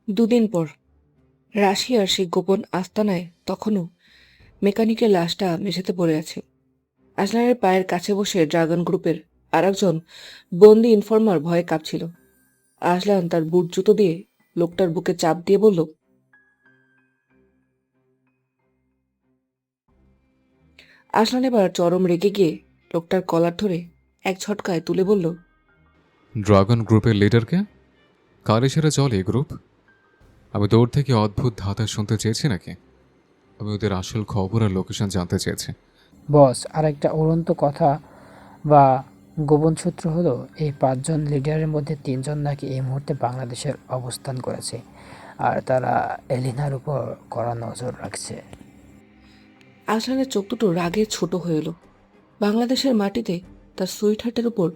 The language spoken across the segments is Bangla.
দুদিন পর রাশিয়ার সেই গোপন আস্তানায় তখনও মেকানিকের লাশটা মেঝেতে পড়ে আছে। আজলানের পায়ের কাছে বসে ড্রাগন গ্রুপের আরেকজন বন্দি ইনফর্মার ভয়ে কাঁপছিল। আজলান তার বুট জুতো দিয়ে লোকটার বুকে চাপ দিয়ে বলল, আজলান এবার চরম রেগে গিয়ে লোকটার কলার ধরে এক ঝটকায় তুলে বলল, ড্রাগন গ্রুপের লিডারকে? কারে ছেড়ে চলে এই গ্রুপ? আমি দৌড় থেকে অদ্ভুত ধাঁধা শুনতে চেয়েছি নাকি? আমি ওদের আসল খবর আর লোকেশন জানতে চেয়েছি। বস, আরেকটা উড়ন্ত কথা বা গোপন সূত্র হলো এই 5 জন লিডারের মধ্যে 3 জন নাকি এই মুহূর্তে বাংলাদেশের অবস্থান করেছে, আর তারা এলিনার উপর কড়া নজর রাখছে। আজলানের চোখ দুটো রাগে ছোট হয়ে এলো। বাংলাদেশের মাটিতে তার সুইটহার্টের উপর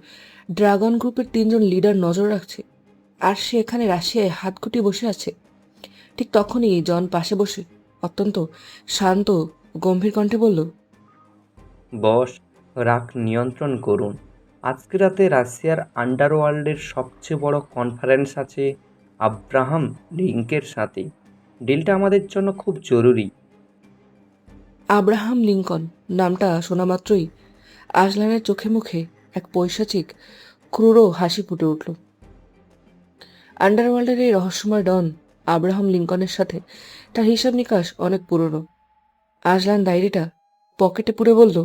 ড্রাগন গ্রুপের 3জন লিডার নজর রাখছে, আর সে এখানে রাশিয়ায় হাত গুটিয়ে বসে আছে। ঠিক তখনই জন পাশে বসে অত্যন্ত শান্ত ও গম্ভীর কণ্ঠে বলল, বস, রাগ নিয়ন্ত্রণ করুন। আজকে রাতে রাশিয়ার আন্ডারওয়ার্ল্ডের সবচেয়ে বড় কনফারেন্স আছে আব্রাহাম লিঙ্কের সাথে। ডিলটা আমাদের জন্য খুব জরুরি। আব্রাহাম লিঙ্কন নামটা শোনা মাত্রই আজলানের চোখে মুখে এক পৈশাচিক ক্রূর হাসি ফুটে উঠল। আন্ডারওয়ার্ল্ডের এই রহস্যময় ডন আব্রাহাম লিঙ্কনের সাথে তার হিসাব নিকাশ অনেক পুরনো। আজলান ডায়েরিটা পকেটে পুরে বলল,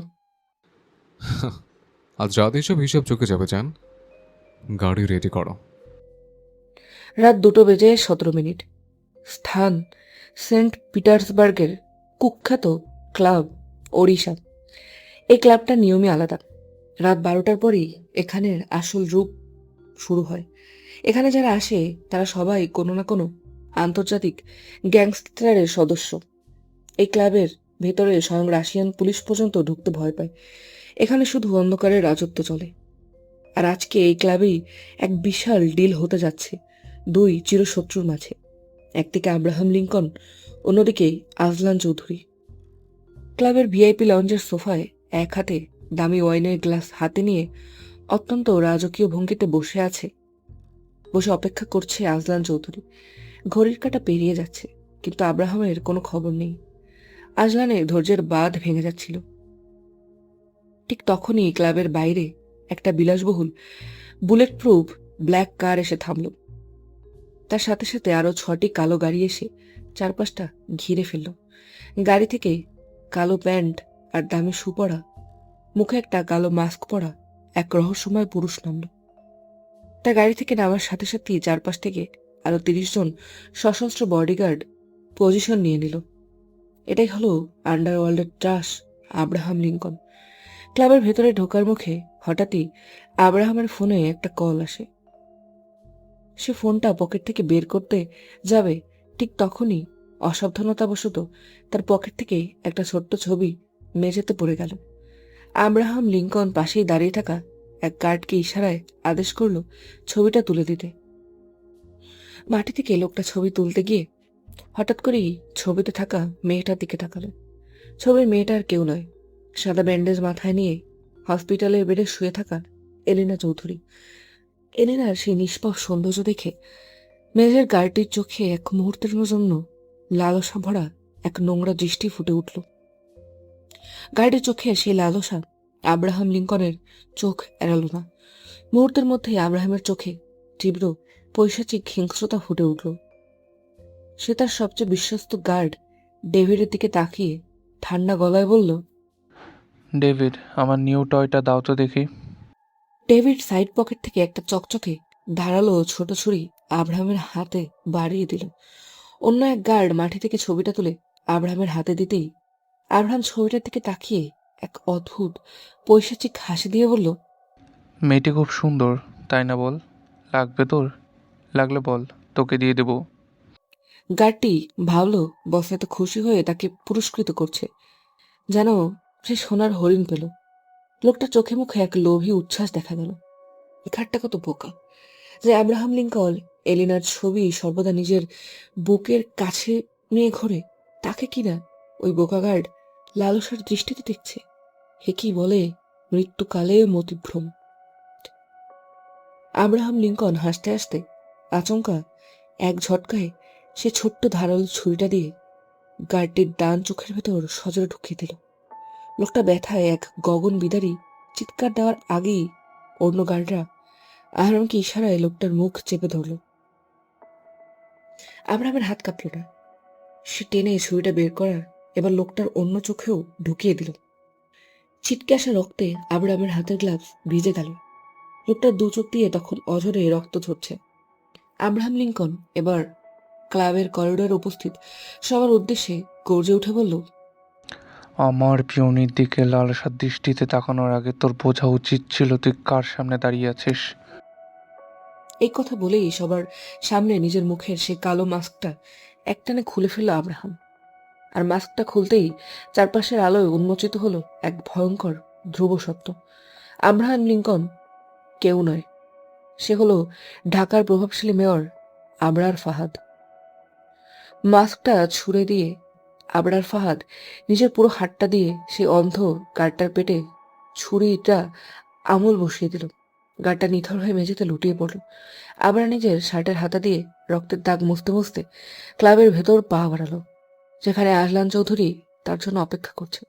আজ রাতে সব হিসাব চুকে যাবে যান। গাড়ি রেডি করো। রাত 2:17 স্থান সেন্ট পিটার্সবার্গের কুখ্যাত ক্লাব ওড়িশা। এই ক্লাবটার নিয়মই আলাদা। রাত 12টার পরেই এখানের আসল রূপ শুরু হয়। এখানে যারা আসে তারা সবাই কোনো না কোনো আন্তর্জাতিক গ্যাংস্টারের সদস্য। এই ক্লাবের ভেতরে স্বয়ং রাশিয়ান পুলিশ পর্যন্ত ঢুকতে ভয় পায়। এখানে শুধু অন্ধকারের রাজত্ব চলে। আর আজকে এই ক্লাবেই এক বিশাল ডিল হতে যাচ্ছে দুই চিরশত্রুর মাঝে। একদিকে আব্রাহাম লিঙ্কন, অন্যদিকে আজলান চৌধুরী। ক্লাবের ভিআইপি লঞ্চের সোফায় এক হাতে দামি ওয়াইনের গ্লাস হাতে নিয়ে অত্যন্ত রাজকীয় ভঙ্গিতে বসে অপেক্ষা করছে আজলান চৌধুরী। ঘড়ির কাঁটা পেরিয়ে যাচ্ছে, কিন্তু আব্রাহামের কোনো খবর নেই। আজলানের ধৈর্যের বাঁধ ভেঙে যাচ্ছিল। ঠিক তখনই ক্লাবের বাইরে একটা বিলাসবহুল বুলেট প্রুফ ব্ল্যাক কার এসে থামল। তার সাথে সাথে আরো 6টি কালো গাড়ি এসে চারপাশটা ঘিরে ফেলল। গাড়ি থেকে কালো প্যান্ট আর দামি শু পরা, মুখে একটা কালো মাস্ক পরা এক রহস্যময় পুরুষ নামল। তার গাড়ি থেকে নামার সাথে সাথেই চারপাশ থেকে আরো 30 জন সশস্ত্র বডিগার্ড পজিশন নিয়ে নিল। এটাই হলো আন্ডারওয়ার্ল্ডের ত্রাস আব্রাহাম লিঙ্কন। ক্লাবের ভেতরে ঢোকার মুখে হঠাৎই আব্রাহামের ফোনে একটা কল আসে। সে ফোনটা পকেট থেকে বের করতে যাবে, ঠিক তখনই অসাবধানতাবশত তার পকেট থেকে একটা ছোট্ট ছবি মেঝেতে পড়ে গেল। আব্রাহাম লিঙ্কন পাশেই দাঁড়িয়ে থাকা এক গার্ডকে ইশারায় আদেশ করল ছবিটা তুলে দিতে। মাটি থেকে লোকটা ছবি তুলতে গিয়ে হঠাৎ করেই ছবিতে থাকা মেয়েটার দিকে তাকালো। ছবির মেয়েটা আর কেউ নয়, সাদা ব্যান্ডেজ মাথায় নিয়ে হসপিটালের বেডে শুয়ে থাকা এলিনা চৌধুরী। এলিনার সেই নিষ্পাপ সৌন্দর্য দেখে মেজর গার্ডটির চোখে এক মুহূর্তের জন্য লালসা ভরা এক নোংরা দৃষ্টি ফুটে উঠল। গার্ডের চোখে সেই লালসা আব্রাহাম লিঙ্কনের চোখ এড়াল না। মুহূর্তের মধ্যেই আব্রাহামের চোখে তীব্র পৈশাচিক হিংস্রতা ফুটে উঠল। সে তার সবচেয়ে বিশ্বস্ত গার্ড ডেভিডের দিকে তাকিয়ে ঠান্ডা গলায় বলল, ডেভিড, আমার নিউ টয়টা দাও তো দেখি। ডেভিড সাইড পকেট থেকে একটা চকচকে ধারালো ছোট ছুরি আব্রাহামের হাতে বাড়িয়ে দিল। অন্য এক গার্ড মাটি থেকে ছবিটা তুলে আব্রাহামের হাতে দিতেই আব্রাহাম ছবিটার দিকে তাকিয়ে এক অদ্ভুত পৈশাচিক হাসি দিয়ে বলল, মেয়েটি খুব সুন্দর, তাই না বল? লাগবে তোর? লাগলে বল, তোকে দিয়ে দেবো। গার্ডটি ভাবল বস এত খুশি হয়ে তাকে পুরস্কৃত করছে, যেন সে সোনার হরিণ পেল। লোকটা চোখে মুখে এক লোভী উচ্ছ্বাস দেখা গেল। এই ঘাটটা কত বোকা যে আব্রাহাম লিঙ্কন এলিনার ছবি সর্বদা নিজের বুকের কাছে নিয়ে ঘোরে, তাকে কিনা ওই বোকা গার্ড লালসার দৃষ্টিতে দেখছে। হে কি বলে মৃত্যুকালে মতিভ্রম। আব্রাহাম লিঙ্কন হাসতে হাসতে আচমকা এক ঝটকায় সে ছোট্ট ধারালো ছুরিটা দিয়ে গার্ডটির ডান চোখের ভেতর সজোরে ঢুকিয়ে দিল। লোকটা ব্যথায় এক গগন বিদারী চিৎকার দেওয়ার আগেই অন্য গার্ডরা আহরমকে ইশারায় লোকটার মুখ চেপে ধরল। আব্রাহামের হাত কাঁপল না। সে টেনে ছুরিটা বের করার এবার লোকটার অন্য চোখেও ঢুকিয়ে দিল। ছিটকে আসা রক্তে আব্রাহামের হাতের গ্লাভস ভিজে গেল। লোকটার দু চোখ দিয়ে তখন অঝরে রক্ত ঝরছে। আব্রাহাম লিঙ্কন এবার ক্লাবের করিডোরে উপস্থিত সবার উদ্দেশ্যে গর্জে উঠে বলল, আমার পিয়নির দিকে লালসার দৃষ্টিতে তাকানোর আগে তোর বোঝা উচিত ছিল তুই কার সামনে দাঁড়িয়ে আছিস। এই কথা বলেই সবার সামনে নিজের মুখের সে কালো মাস্কটা একটানে খুলে ফেলল আব্রাহাম। আর মাস্কটা খুলতেই চারপাশের আলোয় উন্মোচিত হলো এক ভয়ঙ্কর ধ্রুব সত্য। আব্রাহাম লিঙ্কন কেউ নয়, সে হলো ঢাকার প্রভাবশালী মেয়র আবরার ফাহাদ। মাস্কটা ছুঁড়ে দিয়ে আবরার ফাহাদ নিজের পুরো হাতটা দিয়ে সেই অন্ধ গার্ডটার পেটে ছুরিটা আমূল বসিয়ে দিল। গার্ডটা নিথর হয়ে মেঝেতে লুটিয়ে পড়ল। আবরা নিজের শার্টের হাতা দিয়ে রক্তের দাগ মুছতে মুছতে ক্লাবের ভেতর পা বাড়ালো, যেখানে আজলান চৌধুরী তার জন্য অপেক্ষা করছে।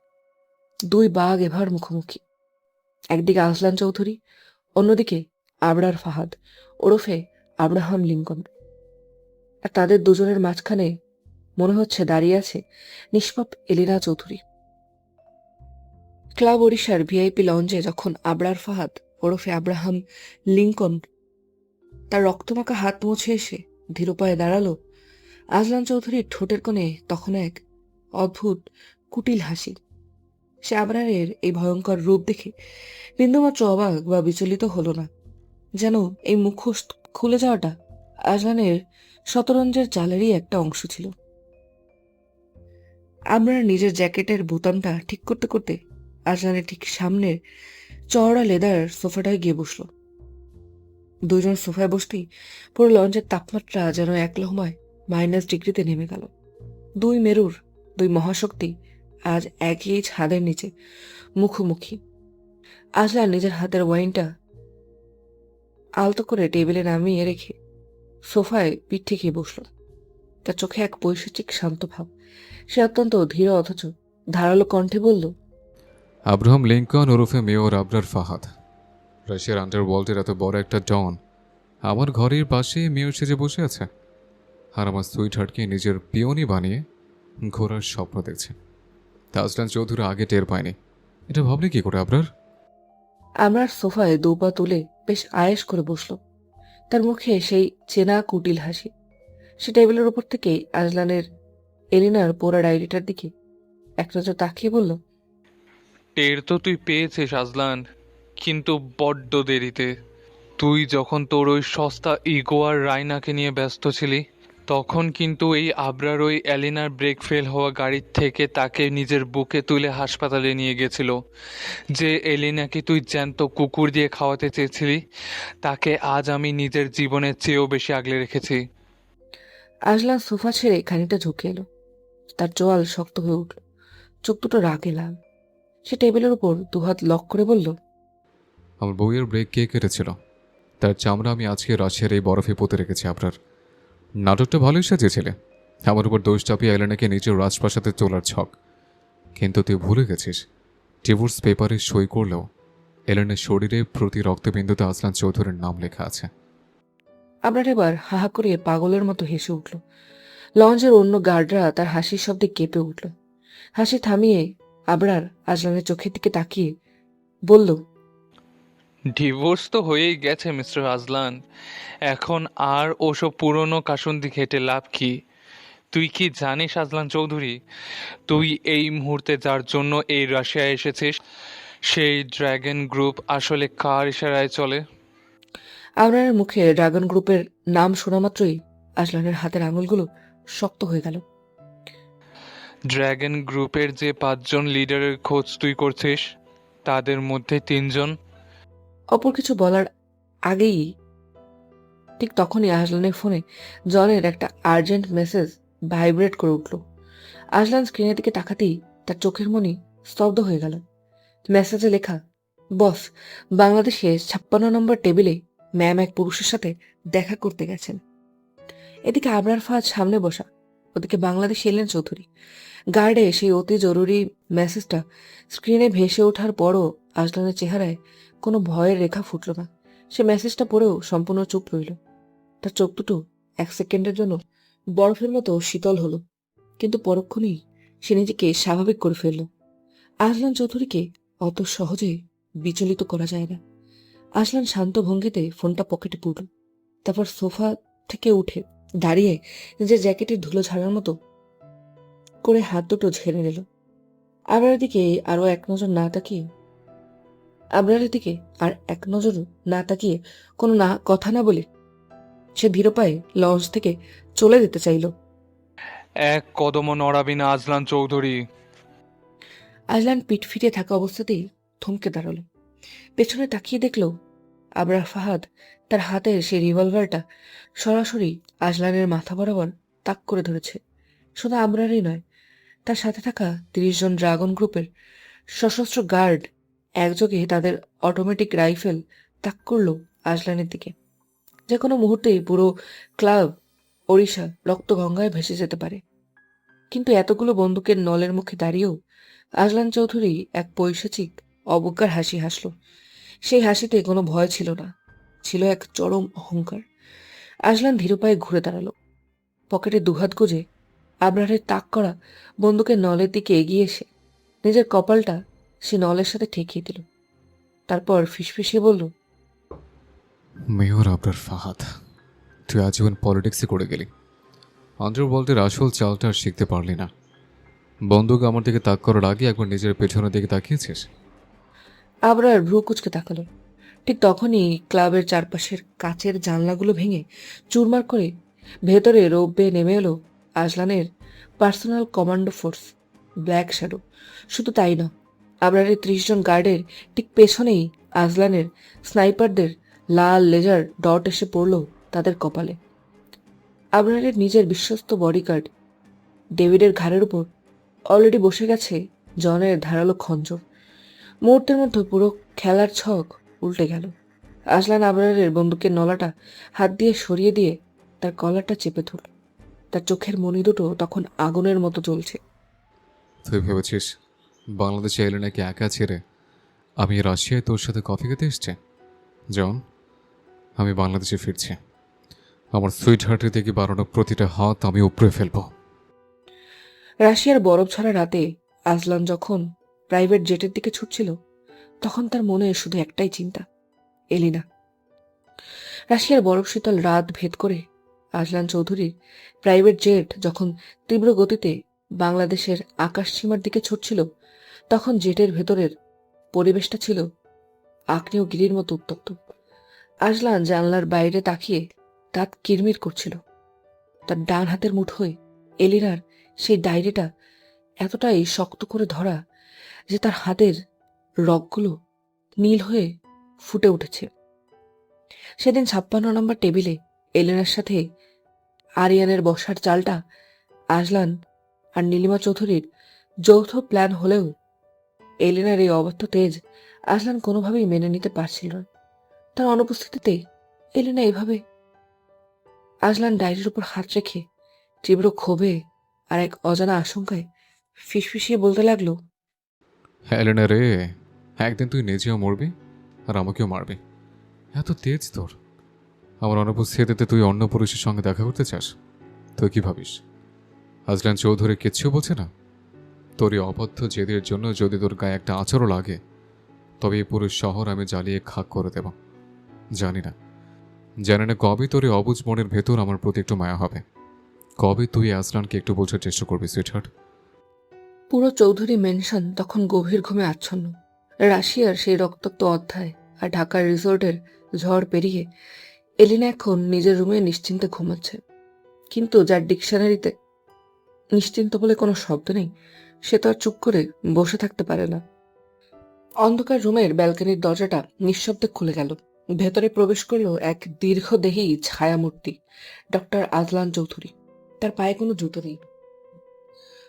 দুই বাঘ এবার মুখোমুখি, একদিকে আজলান চৌধুরী, অন্যদিকে আবরার ফাহাদ ওরফে আব্রাহাম লিঙ্কন। আর তাদের দুজনের মাঝখানে মনে হচ্ছে দাঁড়িয়ে আছে নিষ্পাপ এলিনা চৌধুরী। ক্লাব ওড়িশার ভিআইপি লঞ্চে যখন আবরার ফাহাদ ওরফে আব্রাহাম লিঙ্কন তার রক্তমাখা হাত মুছে এসে ধীর পায়ে দাঁড়ালো, আজলান চৌধুরীর ঠোঁটের কোণে তখন এক অদ্ভুত কুটিল হাসি। সে আবরারের এই ভয়ঙ্কর রূপ দেখে বিন্দুমাত্র অবাক বা বিচলিত হলো না, যেন এই মুখোশ খুলে যাওয়াটা আজলানের শতরঞ্জের চালেরই একটা অংশ ছিল। আবরার নিজের জ্যাকেটের বোতামটা ঠিক করতে করতে আজলানের ঠিক সামনের চওড়া লেদার সোফাটায় গিয়ে বসলো। দুইজন সোফায় বসতেই পুরো লঞ্চের তাপমাত্রা যেন এক লহমায় -ডিগ্রিতে নেমে গেল। দুই মেরুর দুই মহাশক্তি আজ একই ছাদের নিচে মুখোমুখি। আজলান নিজের হাতের ওয়াইনটা আলতো করে টেবিলে নামিয়ে রেখে সোফায় পিঠ ঠেকিয়ে বসল। তার চোখে এক পৈশাচিক শান্ত ভাব। সে অত্যন্ত ধীর অথচ ধারালো কণ্ঠে বলল, আব্রাহাম লিঙ্কন ওরফে মেয়র আবরার ফাহাদ, রাশিয়ার আন্ডারওয়ার্ল্ডের এত বড় একটা ডন আমার ঘরের পাশে মেয়র সেজে বসে আছে, আর আমার সুইট হার্টকে নিজের পিওনি বানিয়ে ঘোরার স্বপ্ন দেখছে। তাজলান চৌধুরী আগে টের পায়নি, এটা ভাবলে কি করে আবরার? আমরার সোফায় দু পা তুলে বেশ আয়েশ করে বসল। তার মুখে সেই চেনা কুটিল হাসি। সে টেবিলের উপর থেকেই আজলানের এলিনার পোড়া ডায়েরিটার দিকে এক নজর তাকিয়ে বলল, টের তো তুই পেয়েছিস আজলান, কিন্তু বড্ড দেরিতে। তুই যখন তোর ওই সস্তা ইগো আর রাইনাকে নিয়ে ব্যস্ত ছিলি, তখন কিন্তু এই আবরার ওই এলিনার ব্রেক ফেল হওয়া গাড়ির থেকে তাকে নিজের বুকে তুলে হাসপাতালে নিয়ে গেছিল। যে এলিনাকে তুই জ্যান্ত কুকুর দিয়ে খাওয়াতে চেয়েছিলি, তাকে আজ আমি নিজের জীবনের চেয়েও বেশি আগলে রেখেছি। আজলান সোফা ছেড়ে খানিকটা ঝুঁকে এলো। তার চোয়াল শক্ত হয়ে উঠল, চোখ দুটো রাগে লাল। সে টেবিলের উপর দুহাত লক করে বলল, আমার বউয়ের ব্রেক কে কেটেছিল? তার চামড়া আমি আজকে রাশিয়ার এই বরফে পুঁতে রেখেছি আবরার। নাটকটা ভালোই সাজিয়েছিলে, আমার উপর দোষ চাপিয়ে এলেনাকে নিজের রাজপ্রাসাদে তোলার ছক। কিন্তু তুই ভুলে গেছিস, ডিভোর্স পেপারে সই করলেও এলেনের শরীরে প্রতি রক্তবিন্দুতে আজলান চৌধুরীর নাম লেখা আছে। আবরার এবার হাহা করে পাগলের মতো হেসে উঠল। লঞ্চের অন্য গার্ডরা তার হাসির শব্দে কেঁপে উঠল। হাসি থামিয়ে আবরার আজলানের চোখের দিকে তাকিয়ে বলল, ডিভোর্স তো হয়েই গেছে মিস্টার আজলান, এখন আর ওসব পুরনো কাসুন্দি ঘেটে লাভ কি? তুই কি জানিস আজলান চৌধুরী, তুই এই মুহূর্তে যার জন্য এই রাশিয়ায় এসেছিস, সেই ড্র্যাগন গ্রুপ আসলে কার ইশারায় চলে? আবরারের মুখে ড্রাগন গ্রুপের নাম শোনা মাত্রই আজলানের হাতের আঙুলগুলো শক্ত হয়ে গেল। ড্র্যাগন গ্রুপের যে 5 জন লিডারের খোঁজ তুই করছিস, তাদের মধ্যে 3 জন। অপর কিছু বলার আগেই ঠিক তখনই আজলানের ফোনে জনের একটা আর্জেন্ট মেসেজ ভাইব্রেট করে উঠল। আজলান স্ক্রিনের দিকে তাকাতেই তার চোখের মনি স্তব্ধ হয়ে গেল। মেসেজে লেখা, বস, বাংলাদেশে 56 নম্বর টেবিলে ম্যাম এক পুরুষের সাথে দেখা করতে গেছেন। এদিকে আবরার ফাজ সামনে বসা, ওদিকে বাংলাদেশ এলেন চৌধুরী। গার্ডে সেই অতি জরুরি মেসেজটা স্ক্রিনে ভেসে ওঠার পরও আজলানের চেহারায় কোনো ভয়ের রেখা ফুটল না। সে মেসেজটা পড়েও সম্পূর্ণ চুপ রইল। তার চোখ দুটো 1 সেকেন্ডের জন্য বরফের মতো শীতল হলো, কিন্তু পরক্ষণেই সে নিজেকে স্বাভাবিক করে ফেলল। আজলান চৌধুরীকে অত সহজে বিচলিত করা যায় না। আজলান শান্ত ভঙ্গিতে ফোনটা পকেটে পুরল, তারপর সোফা থেকে উঠে দাঁড়িয়ে নিজের জ্যাকেটের ধুলো ঝাড়ার মতো করে হাত দুটো ঝেড়ে নিল। আবরারের দিকে আরো এক নজর না তাকিয়ে আবরারের দিকে আর এক নজর না তাকিয়ে কোনো না কথা না বলে সে ধীর পায়ে লঞ্চ থেকে চলে যেতে চাইল। এক কদমও নড়াবি না আজলান চৌধুরী। আজলান পিঠ ফিরিয়ে থাকা অবস্থাতেই থমকে দাঁড়ালো। পেছনে তাকিয়ে দেখল আবরার ফাহাদ তার হাতের সেই রিভলভারটা সরাসরি আজলানের মাথা বরাবর তাক করে ধরেছে। শুধু আবরারই নয়, তার সাথে থাকা 30 জন ড্রাগন গ্রুপের সশস্ত্র গার্ড একযোগে তাদের অটোমেটিক রাইফেল তাক করল আজলানের দিকে। যে কোনো মুহূর্তেই পুরো ক্লাব ওড়িশা রক্তগঙ্গায় ভেসে যেতে পারে। কিন্তু এতগুলো বন্দুকের নলের মুখে দাঁড়িয়েও আজলান চৌধুরী এক পৈশাচিক অবজ্ঞার হাসি হাসল। সেই হাসিতে কোনো ভয় ছিল না, ছিল এক চরম অহংকার। আজলান ধীর পায়ে ঘুরে দাঁড়ালো, পকেটে দুহাত গুজে আবরারের তাক করা বন্দুকের নলের দিকে এগিয়ে এসে নিজের কপালটা সে নলের সাথে ঠেকিয়ে দিল। তারপর ফিসফিসিয়ে বলল, মেয়র আবরার ফাহাদ, তুই আজীবন পলিটিক্সে করে গেলি। আন্ডারওয়ার্ল্ডের আসল চালটা আর শিখতে পারলি না। বন্দুক আমার দিকে তাক করার আগে একবার নিজের পেছনের দিকে তাকিয়েছিস? আবরার ভ্রু কুচকে তাকালো। ঠিক তখনই ক্লাবের চারপাশের কাচের জানলাগুলো ভেঙে চুরমার করে ভেতরে রৌপ্যে নেমে এলো আজলানের personal commando force, black shadow. শুধু তাই না, আবরারের 30 জন গার্ডের ঠিক পেছনেই আজলানের স্নাইপারদের লাল লেজার ডট এসে পড়ল তাদের কপালে। আবরারের নিজের বিশ্বস্ত বডিগার্ড ডেভিডের ঘাড়ের উপর অলরেডি বসে গেছে জনের ধারালো খঞ্জর। মুহূর্তের মধ্যে পুরো খেলার ছক উল্টে গেল। আজলান আবরারের বন্দুকের নলাটা হাত দিয়ে সরিয়ে দিয়ে তার কলারটা চেপে ধরল। তার চোখের মণি দুটো তখন আগুনের মতো জ্বলছে। তুই ভেবেছিস বাংলাদেশে এলে নাকি একা ছেড়ে আমি রাশিয়ায় তোর সাথে কফি খেতে এসছি? জন, আমি বাংলাদেশে ফিরছি। আমার সুইট হার্টের দিকে বাড়ানো প্রতিটা হাত আমি উপড়ে ফেলবো। রাশিয়ার বরফ ছড়া রাতে আজলান যখন প্রাইভেট জেটের দিকে ছুটছিল, তখন তার মনে শুধু একটাই চিন্তা, এলিনা। রাশিয়ার বরফ শীতল রাত ভেদ করে আজলান চৌধুরীর প্রাইভেট জেট যখন তীব্র গতিতে বাংলাদেশের আকাশসীমার দিকে ছুটছিল, তখন জেটের ভেতরের পরিবেশটা ছিল আগ্নেয়গিরির মতো উত্তপ্ত। আজলান জানলার বাইরে তাকিয়ে দাঁত কিরমির করছিল। তার ডান হাতের মুঠোয় এলিনার সেই ডায়েরিটা এতটাই শক্ত করে ধরা যে তার হাতের রগগুলো নীল হয়ে ফুটে উঠেছে। সেদিন 56 নম্বর টেবিলে এলেনার সাথে আরিয়ানের বসার চালটা আজলান আর নীলিমা চৌধুরীর যৌথ প্ল্যান হলেও এলেনার এই অবাধ্য তেজ আজলান কোনোভাবেই মেনে নিতে পারছিল না। তার অনুপস্থিতিতে এলেনা এভাবে। আজলান ডায়েরির উপর হাত রেখে তীব্র ক্ষোভে আর এক অজানা আশঙ্কায় ফিসফিসিয়ে বলতে লাগলো, এলেনা রে, একদিন তুই নিজেও মরবি আর আমাকেও মারবি। এত তেজ তোর। আমার অনুপস্থিতিতে তুই অন্য পুরুষের সঙ্গে দেখা করতে চাস? তুই কি ভাবিস আজলান চৌধুরী কিচ্ছু বলছে না? তোর এই অবদ্ধ জেদের জন্য যদি তোর গায়ে একটা আচরও লাগে, তবে এই পুরো শহর আমি জ্বালিয়ে খাক করে দেব। জানি না কবে তোর এই অবুঝ মনের ভেতর আমার প্রতি একটু মায়া হবে, কবে তুই আজলানকে একটু বোঝার চেষ্টা করবি সুইটহার্ট। পুরো চৌধুরী মেনশন তখন গভীর ঘুমে আচ্ছন্ন। রাশিয়ার সেই রক্তাক্ত অধ্যায় আর ঢাকার রিসোর্টের ঝড় পেরিয়ে এলিনা এখন নিজের রুমে নিশ্চিন্তে ঘুমাচ্ছে। কিন্তু যার ডিকশনারিতে নিশ্চিন্ত বলে কোনো শব্দ নেই, সে তো আর চুপ করে বসে থাকতে পারে না। অন্ধকার রুমের ব্যালকনির দরজাটা নিঃশব্দে খুলে গেল। ভেতরে প্রবেশ করল এক দীর্ঘদেহী ছায়ামূর্তি, ডক্টর আজলান চৌধুরী। তার পায়ে কোনো জুতো নেই,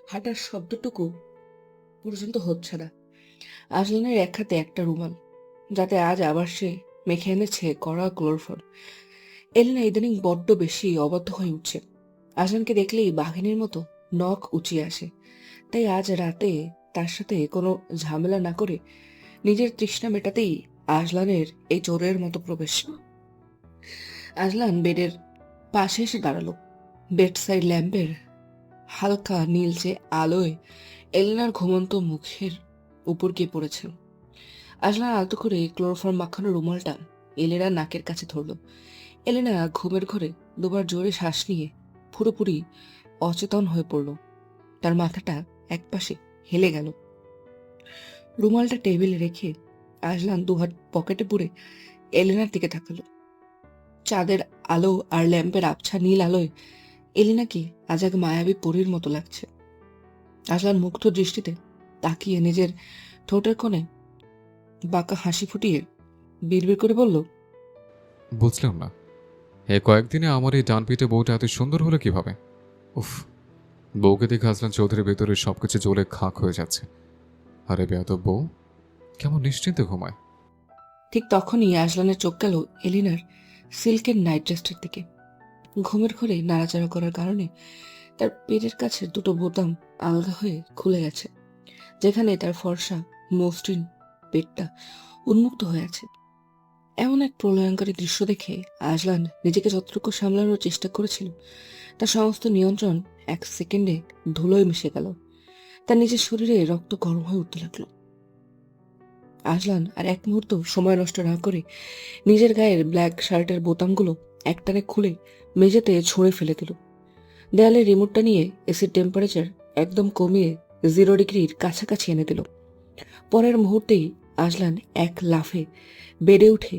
হাঁটার শব্দটুকু পর্যন্ত হচ্ছে না। আজলানের এক হাতে একটা রুমাল, যাতে আজ আবার সে মেখে এনেছে কড়া ক্লোরোফর্ম। এলেনা ইদানিং বড্ড বেশি অবাধ্য হয়ে উঠছে। আজলানকে দেখলেই বাঘিনীর মতো নখ উঁচিয়ে আসে। তাই আজ রাতে তার সাথে কোনো ঝামেলা না করে নিজের তৃষ্ণা মেটাতেই আজলানের এই চোরের মতো প্রবেশ। আজলান বেডের পাশে এসে দাঁড়ালো। বেড সাইড ল্যাম্পের হালকা নীলচে আলোয় এলেনার ঘুমন্ত মুখের উপর গিয়ে পড়েছে। আজলান আলতো করে ক্লোরোফর্ম মাখানো রুমালটা এলেনার নাকের কাছে ধরলো। এলেনা ঘুমের ঘরে দুবার জোরে শ্বাস নিয়ে পুরোপুরি অচেতন হয়ে পড়ল। তার মাথাটা একপাশে হেলে গেল। রুমালটা টেবিলে রেখে আজলান দুহাত পকেটে পুরে এলেনার দিকে তাকালো। চাঁদের আলো আর ল্যাম্পের আবছা নীল আলোয় এলিনাকে আজ এক মায়াবী পরীর মতো লাগছে। আজলান মুগ্ধ দৃষ্টিতে তাকিয়ে নিজের ঠোঁটের কোণে বাঁকা হাসি ফুটিয়ে বিড়বিড় করে বলল, বুঝলাম না, এ কয়েকদিনে আমার এই ডান পিঠে বউটা এত সুন্দর হলো কিভাবে? উফ, বউকে দেখে আজলান চৌধুরীর ভেতরে সবকিছু জ্বলে খাক হয়ে যাচ্ছে। আরে বেয়াদব বউ কেমন নিশ্চিন্তে ঘুমায়। ঠিক তখনই আজলানের চোখ গেল এলিনার সিল্কের নাইট ড্রেসটার দিকে। ঘুমের ঘরে নাড়াচাড়া করার কারণে তার পেটের কাছে দুটো বোতাম আলাদা হয়ে খুলে গেছে, যেখানে তার ফর্সা মসৃণ পেটটা উন্মুক্ত হয়ে আছে। এমন এক প্রলয়ঙ্করী দৃশ্য দেখে আজলান নিজেকে যতটুকু সামলানোর চেষ্টা করেছিল তার সমস্ত নিয়ন্ত্রণ এক সেকেন্ডে ধুলোয় মিশে গেল। তার নিজের শরীরে রক্ত গরম হয়ে উঠতে লাগলো। আজলান আর এক মুহূর্ত সময় নষ্ট না করে নিজের গায়ের ব্ল্যাক শার্টের বোতামগুলো একটানে খুলে মেঝেতে ছুঁড়ে ফেলে দিল। দেয়ালের রিমোটটা নিয়ে এসির টেম্পারেচার একদম কমিয়ে 0 ডিগ্রির কাছাকাছি এনে দিল। পরের মুহূর্তেই আজলান এক লাফে বেডে উঠে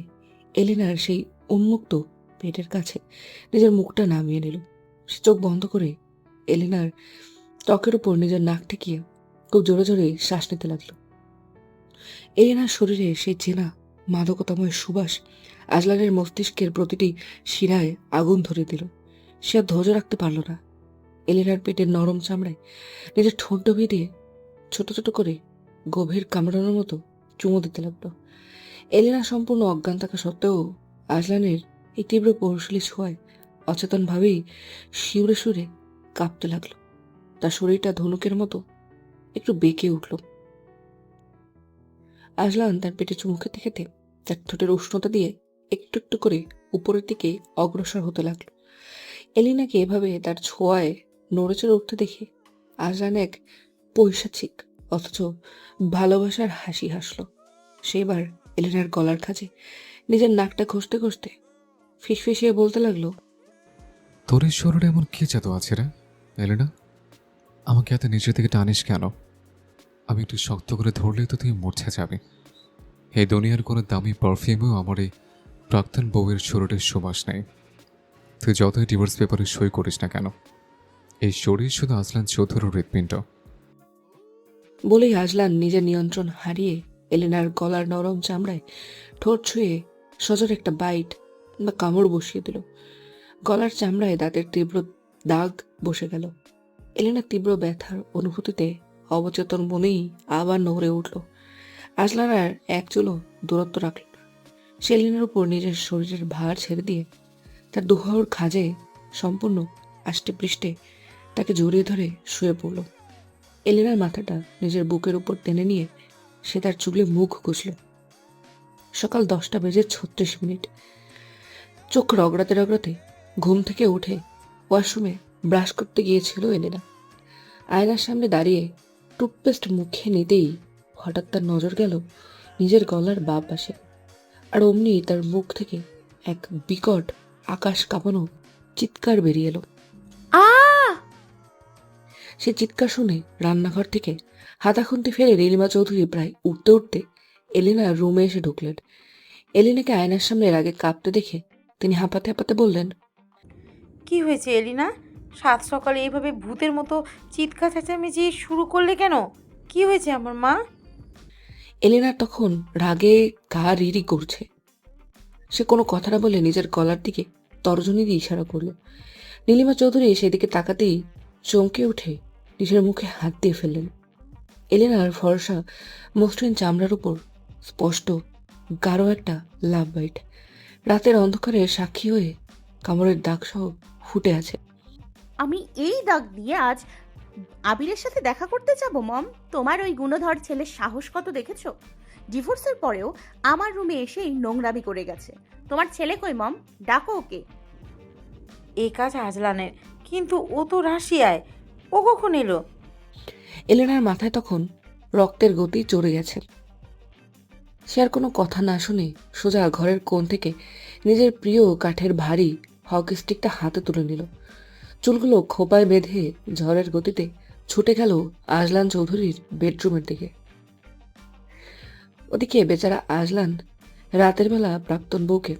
এলিনার সেই উন্মুক্ত পেটের কাছে নিজের মুখটা নামিয়ে নিল। সে চোখ বন্ধ করে এলিনার ত্বকের উপর নিজের নাক ঠেকিয়ে খুব জোরে জোরে শ্বাস নিতে লাগলো। এলিনার শরীরে সেই চেনা মাদকতাময় সুবাস আজলানের মস্তিষ্কের প্রতিটি শিরায় আগুন ধরে দিল। সে আর ধৈর্য রাখতে পারল না। এলিনার পেটের নরম চামড়ায় নিজের ঠোঁট ডুবিয়ে দিয়ে ছোট ছোট করে গভীর কামড়ানোর মতো চুমো দিতে লাগলো। এলিনা সম্পূর্ণ অজ্ঞান থাকা সত্ত্বেও আজলানের এই তীব্র পৌরশালী ছোঁয়ায় অচেতনভাবেই শিউরে সুরে কাঁপতে লাগলো। তার শরীরটা ধনুকের মতো একটু বেঁকে উঠল। আজলান তার পেটে চুমু খেতে খেতে তার ঠোঁটের উষ্ণতা দিয়ে একটু একটু করে উপরের দিকে অগ্রসর হতে লাগলো। এলিনাকে এভাবে তার ছোঁয়ায় নড়েচড়ে উঠতে দেখে আজলান এক পৈশাচিক অথচ ভালোবাসার হাসি হাসলো। সেবার এলিনার গলার কাছে নিজের নাকটা ঘষতে ঘষতে ফিসফিসিয়ে বলতে লাগলো, তোর এই শরীরে এমন কি জাদু আছে রে এলেনা? আমাকে এত নিচের দিকে টানিস কেন? আমি একটু শক্ত করে ধরলেই তো তুই মূর্ছা যাবে। এই দুনিয়ার কোনো দামি পারফিউমেও আমার এই প্রাক্তন বউয়ের শরীরের সুবাস নেই। তুই যতই ডিভোর্স পেপারে সই করিস না কেন, এই শরীর শুধু আজলান চৌধুরীর হৃৎপিণ্ড। বলেই আজলান নিজের নিয়ন্ত্রণ হারিয়ে এলিনার গলার নরম চামড়ায় ঠোঁট ছুঁয়ে সজোর একটা বাইট বা কামড় বসিয়ে দিল। গলার চামড়ায় দাঁতের তীব্র দাগ বসে গেল। এলিনার তীব্র ব্যথার অনুভূতিতে অবচেতন মনেই আবার নড়ে উঠল। আজলান আর এক চুলও দূরত্ব রাখল না। সে এলিনার উপর নিজের শরীরের ভার ছেড়ে দিয়ে তার দুহাওর খাজে সম্পূর্ণ আষ্টে পৃষ্ঠে তাকে জড়িয়ে ধরে শুয়ে পড়ল। এলিনার মাথাটা নিজের বুকের উপর টেনে নিয়ে সে তার চুলে মুখ ঘষল। সকাল 10:36। চোখ রগড়াতে রগড়াতে ঘুম থেকে উঠে ওয়াশরুমে ব্রাশ করতে গিয়েছিল এলিনা। আয়নার সামনে দাঁড়িয়ে টুথপেস্ট মুখে নিতেই হঠাৎ তার নজর গেল নিজের গলার বাঁ পাশে। আর অমনি তার মুখ থেকে এক বিকট আকাশ কাঁপানো চিৎকার বেরিয়ে এলো। সে চিৎকার শুনে রান্নাঘর থেকে হাতাখুন্তি ফেলে নীলিমা চৌধুরী প্রায় উঠতে উঠতে এলিনার রুমে এসে ঢুকলেন। এলিনাকে আয়নার সামনে আগে কাঁপতে দেখে তিনি হাঁপাতে হাঁপাতে বললেন, কি হয়েছে এলিনা? সাত সকালে এইভাবে ভূতের মতো চিৎকার চেঁচামেচি শুরু করলে কেন? কি হয়েছে আমার মা? এলিনার তখন রাগে গা রিরি করছে। সে কোনো কথা না বলে নিজের গলার দিকে তর্জনী দিয়ে ইশারা করল। নীলিমা চৌধুরী সেদিকে তাকাতেই চমকে উঠে নিজের মুখে হাত দিয়ে ফেললেন। এলিনার ফর্সা মসৃণ চামড়ার উপর স্পষ্ট গাঢ় একটা লাভ বাইট। রাতের অন্ধকারে সাক্ষী হয়ে কামড়ের দাগ সহ ফুটে আছে। আমি এই দাগ দিয়ে আজ আবিরের সাথে দেখা করতে যাব মম? তোমার ওই গুণধর ছেলের সাহস কত দেখেছো? ডিভোর্সের পরেও আমার রুমে এসে এই নোংরামি করে গেছে। তোমার ছেলে কই মম? ডাকো ওকে। এ কাজ আজলানের, কিন্তু ও তো রাশিয়ায়, ও কখন এলো? এলেনার মাথায় তখন রক্তের গতি চড়ে গেছে। সে আর কোনো কথা না শুনে সোজা ঘরের কোণ থেকে নিজের প্রিয় কাঠের ভারী হকি স্টিকটা হাতে তুলে নিল। চুলগুলো খোপায় বেঁধে ঝড়ের গতিতে ছুটে গেল আজলান চৌধুরীর বেডরুমের দিকে। ওদিকে বেচারা আজলান রাতের বেলা প্রাক্তন বউকে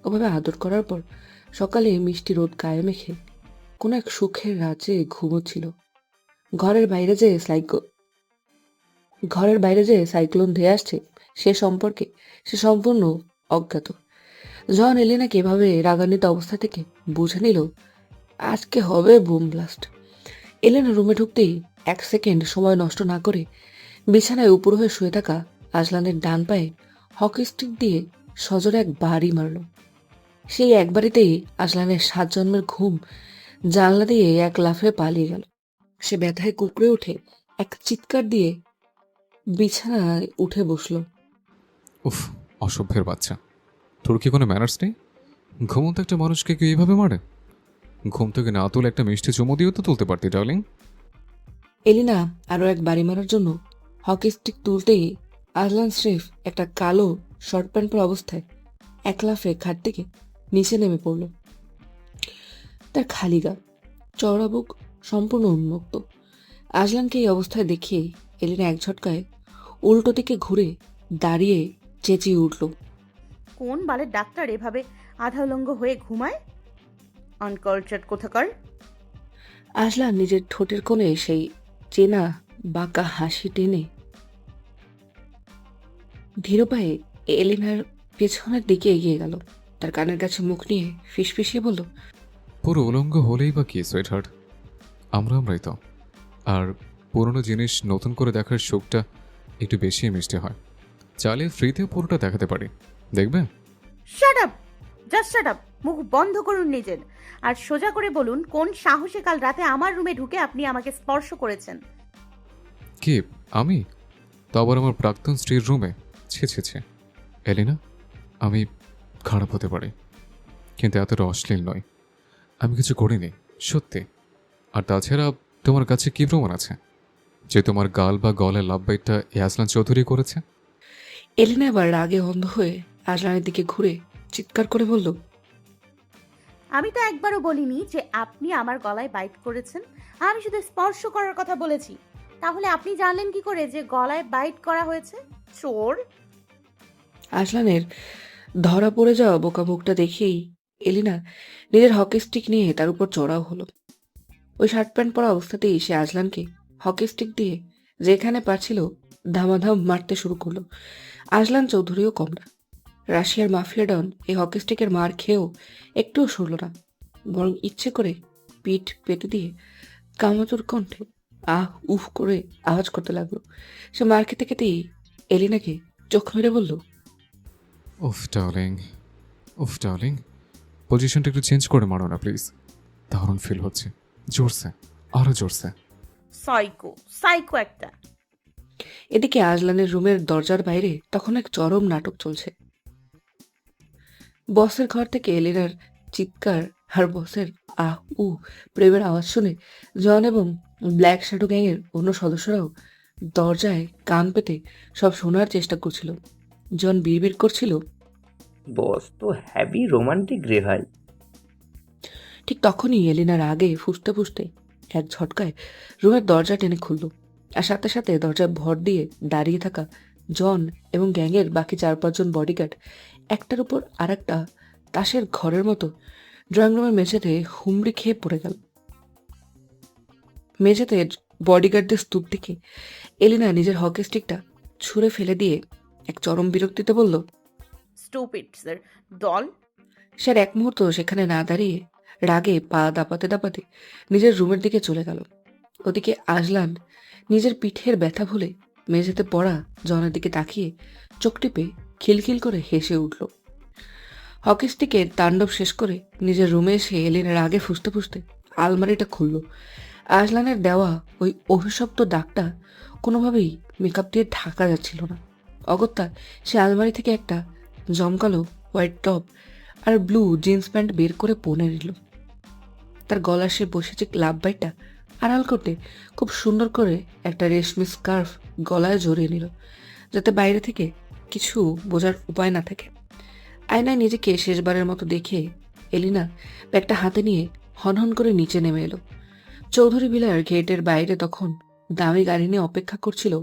ওভাবে আদর করার পর সকালে মিষ্টি রোদ গায়ে মেখে কোনো এক সুখের রাজ্যে ঘুমোচ্ছিল। ঘরের বাইরে যে সাইক্লোন ধেয়ে আসছে সে সম্পর্কে সে সম্পূর্ণ অজ্ঞাত। জন এলিনাকে এভাবে রাগান্বিত অবস্থা থেকে বুঝে নিল আজকে হবে বুম ব্লাস্ট। এলেনা রুমে ঢুকতেই 1 সেকেন্ড সময় নষ্ট না করে বিছানায় উপর হয়ে শুয়ে থাকা আজলানের ডান পায়ে হকি স্টিক দিয়ে সজোরে এক বাড়ি মারল। সেই একবারিতেই আজলানের 7 জন্মের ঘুম জানলা দিয়ে এক লাফে পালিয়ে গেল। সে ব্যথায় কুঁকড়ে উঠে এক চিৎকার দিয়ে বিছানায় উঠে বসল। উফ, অসভ্যের বাচ্চা, তোর কি কোনো ম্যানার্স নেই? ঘুমন্ত একটা মানুষকে কেউ এইভাবে মারে? ঘুম থেকে না তুলে একটা মিষ্টি চুমো দিয়েও তো তুলতে পারতি ডার্লিং। এলিনা আরো এক বাড়ি মারার জন্য হকি স্টিক তুলতেই আজলান স্রেফ একটা কালো শর্ট প্যান্ট পরা অবস্থায় এক লাফে খাট থেকে নিচে নেমে পড়ল। তার খালি গা, চওড়া বুক সম্পূর্ণ উন্মুক্ত। আজলানকে এই অবস্থায় দেখে এলিনা এক ঝটকায় উল্টো দিকে ঘুরে দাঁড়িয়ে চেঁচিয়ে উঠল, কোন বালের ডাক্তার এভাবে আধা উলঙ্গ হয়ে ঘুমায়? আনকালচার্ড কোথাকার। আজলান নিজের ঠোঁটের কোণে সেই চেনা বাঁকা হাসি টেনে ধীর পায়ে এলিনার পেছনের দিকে এগিয়ে গেল। তার কানের কাছে মুখ নিয়ে ফিসফিসিয়ে বলল, পুরো উলঙ্গ হলেই বা কি সুইটহার্ট, আমরাই তো। আর পুরনো জিনিস নতুন করে দেখার শোকটা একটু বেশি মিষ্টি হয়। চাইলে ফ্রিতে পুরোটা দেখাতে পারি, দেখবে? Shut up, just shut up. মুখ বন্ধ করুন নিজের, আর সোজা করে বলুন কোন সাহসে কাল রাতে আমার রুমে ঢুকে আপনি আমাকে স্পর্শ করেছেন। কি আমি? তো আবার আমার প্রাক্তন স্ত্রীর রুমে? ছি। এলিনা, আমি খারাপ হতে পারি, কিন্তু এতটা অশ্লীল নয়। আমি কিছু করিনি, সত্যি। আর তাছাড়া তোমার কাছে কি প্রমাণ আছে যে তোমার গাল বা গলায় লাভ বাইটটা ইয়াসলান চৌধুরী করেছে? এলিনা এবার রাগে অন্ধ হয়ে আজলানের দিকে ঘুরে চিৎকার করে বলল, আমি তো একবারও বলিনি যে আপনি আমার গলায় বাইট করেছেন। আমি শুধু স্পর্শ করার কথা বলেছি। তাহলে আপনি জানলেন কি করে যে গলায় বাইট করা হয়েছে? চোর। আজলানের ধরা পড়ে যাওয়া বোকা মুখটা দেখেই এলিনা নিজের হকি স্টিক নিয়ে তার উপর চড়াও হলো। ওই শার্ট প্যান্ট পরা অবস্থাতেই সে আজলানকে হকি স্টিক দিয়ে যেখানে পারছিল ধামাধাম মারতে শুরু করলো। আজলান চৌধুরীও কম না। রাশিয়ার মাফিয়া ডন এই হকি স্টিকের মার খেয়েও একটুও সরল না, বরং ইচ্ছে করে পিঠ পেতে দিয়ে কামাতুর কণ্ঠে আহ উফ করে আওয়াজ করতে লাগলো। সে মার খেতে খেতেই এলিনাকে চোখ মেরে বলল, উফ ডার্লিং, পজিশনটা একটু চেঞ্জ করে মারো না প্লিজ। দারুণ ফিল হচ্ছে, জোরসে, আরো জোরসে। সাইকো একটা। এদিকে আজলানের রুমের দরজার বাইরে তখন এক চরম নাটক চলছে। বসের ঘর থেকে এলিনার চিৎকার আর বসের আহ উ প্রেমের আওয়াজ শুনে জন এবং ব্ল্যাক শ্যাডো গ্যাংয়ের অন্য সদস্যরাও দরজায় কান পেতে সব শোনার চেষ্টা করছিল। জন বিড়বিড় করছিল, বস তো হ্যাভি রোমান্টিক রে ভাই। ঠিক তখনই এলিনার আগে ফুসতে ফুসতে এক ঝটকায় রুমের দরজা টেনে খুলল, আর সাথে সাথে দরজায় ভর দিয়ে দাঁড়িয়ে থাকা জন এবং গ্যাংয়ের বাকি 4-5 জন বডিগার্ড একটার উপর আর একটা তাসের ঘরের মতো ড্রয়িং রুমের মেঝেতে হুমড়ি খেয়ে পড়ে গেল। মেঝেতে বডিগার্ডদের স্তূপ দেখে এলিনা নিজের হকি স্টিকটা ছুঁড়ে ফেলে দিয়ে এক চরম বিরক্তিতে বলল, স্টুপিড স্যার দল। সে আর এক মুহূর্ত সেখানে না দাঁড়িয়ে রাগে পা দাপাতে দাপাতে নিজের রুমের দিকে চলে গেল। ওদিকে আজলান নিজের পিঠের ব্যথা ভুলে মেঝেতে পড়া জনের দিকে তাকিয়ে চোখ টিপে খিলখিল করে হেসে উঠল। হকি স্টিকের তাণ্ডব শেষ করে নিজের রুমে এসে এলিনার আগে ফুসতে ফুসতে আলমারিটা খুলল। আজলানের দেওয়া ওই অভিশপ্ত দাগটা কোনোভাবেই মেকআপ দিয়ে ঢাকা যাচ্ছিল না। অগত্যা সে আলমারি থেকে একটা জমকালো হোয়াইট টপ আর ব্লু জিন্স প্যান্ট বের করে পরে নিল। তার গলার সে বসেছে ক্লাব বাইটা আড়াল করতে খুব সুন্দর করে একটা রেশমি স্কার্ফ গলায় জড়িয়ে নিল, যাতে বাইরে থেকে কিছু বোঝার উপায় না থাকে। আয়নায় নিজেকে শেষবারের মতো দেখে এলিনা ব্যাগটা হাতে নিয়ে হনহন করে নিচে নেমে এলো। চৌধুরী বিলার গেটের বাইরে তখন দামি গাড়ি নিয়ে অপেক্ষা করছিল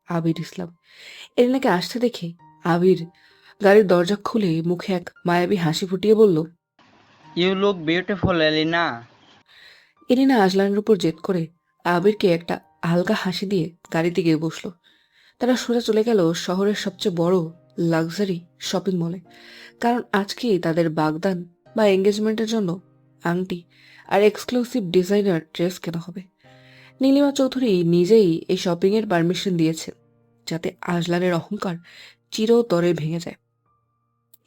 আবির ইসলাম। এলিনাকে আসতে দেখে আবির গাড়ির দরজা খুলে মুখে এক মায়াবী হাসি ফুটিয়ে বলল, ইউ লুক বিউটিফুল এলিনা। এলিনা আজলানের উপর জেদ করে আবিরকে একটা হালকা হাসি দিয়ে গাড়িতে গিয়ে বসলো। তারা সোজা চলে গেল শহরের সবচেয়ে বড় লাক্সারি শপিং মলে, কারণ আজকেই তাদের বাগদান বা এঙ্গেজমেন্টের জন্য আংটি আর এক্সক্লুসিভ ডিজাইনার ড্রেস কেনা হবে। নীলিমা চৌধুরী নিজেই এই শপিং এর পারমিশন দিয়েছেন, যাতে আজলানের অহংকার চিরতরে ভেঙে যায়।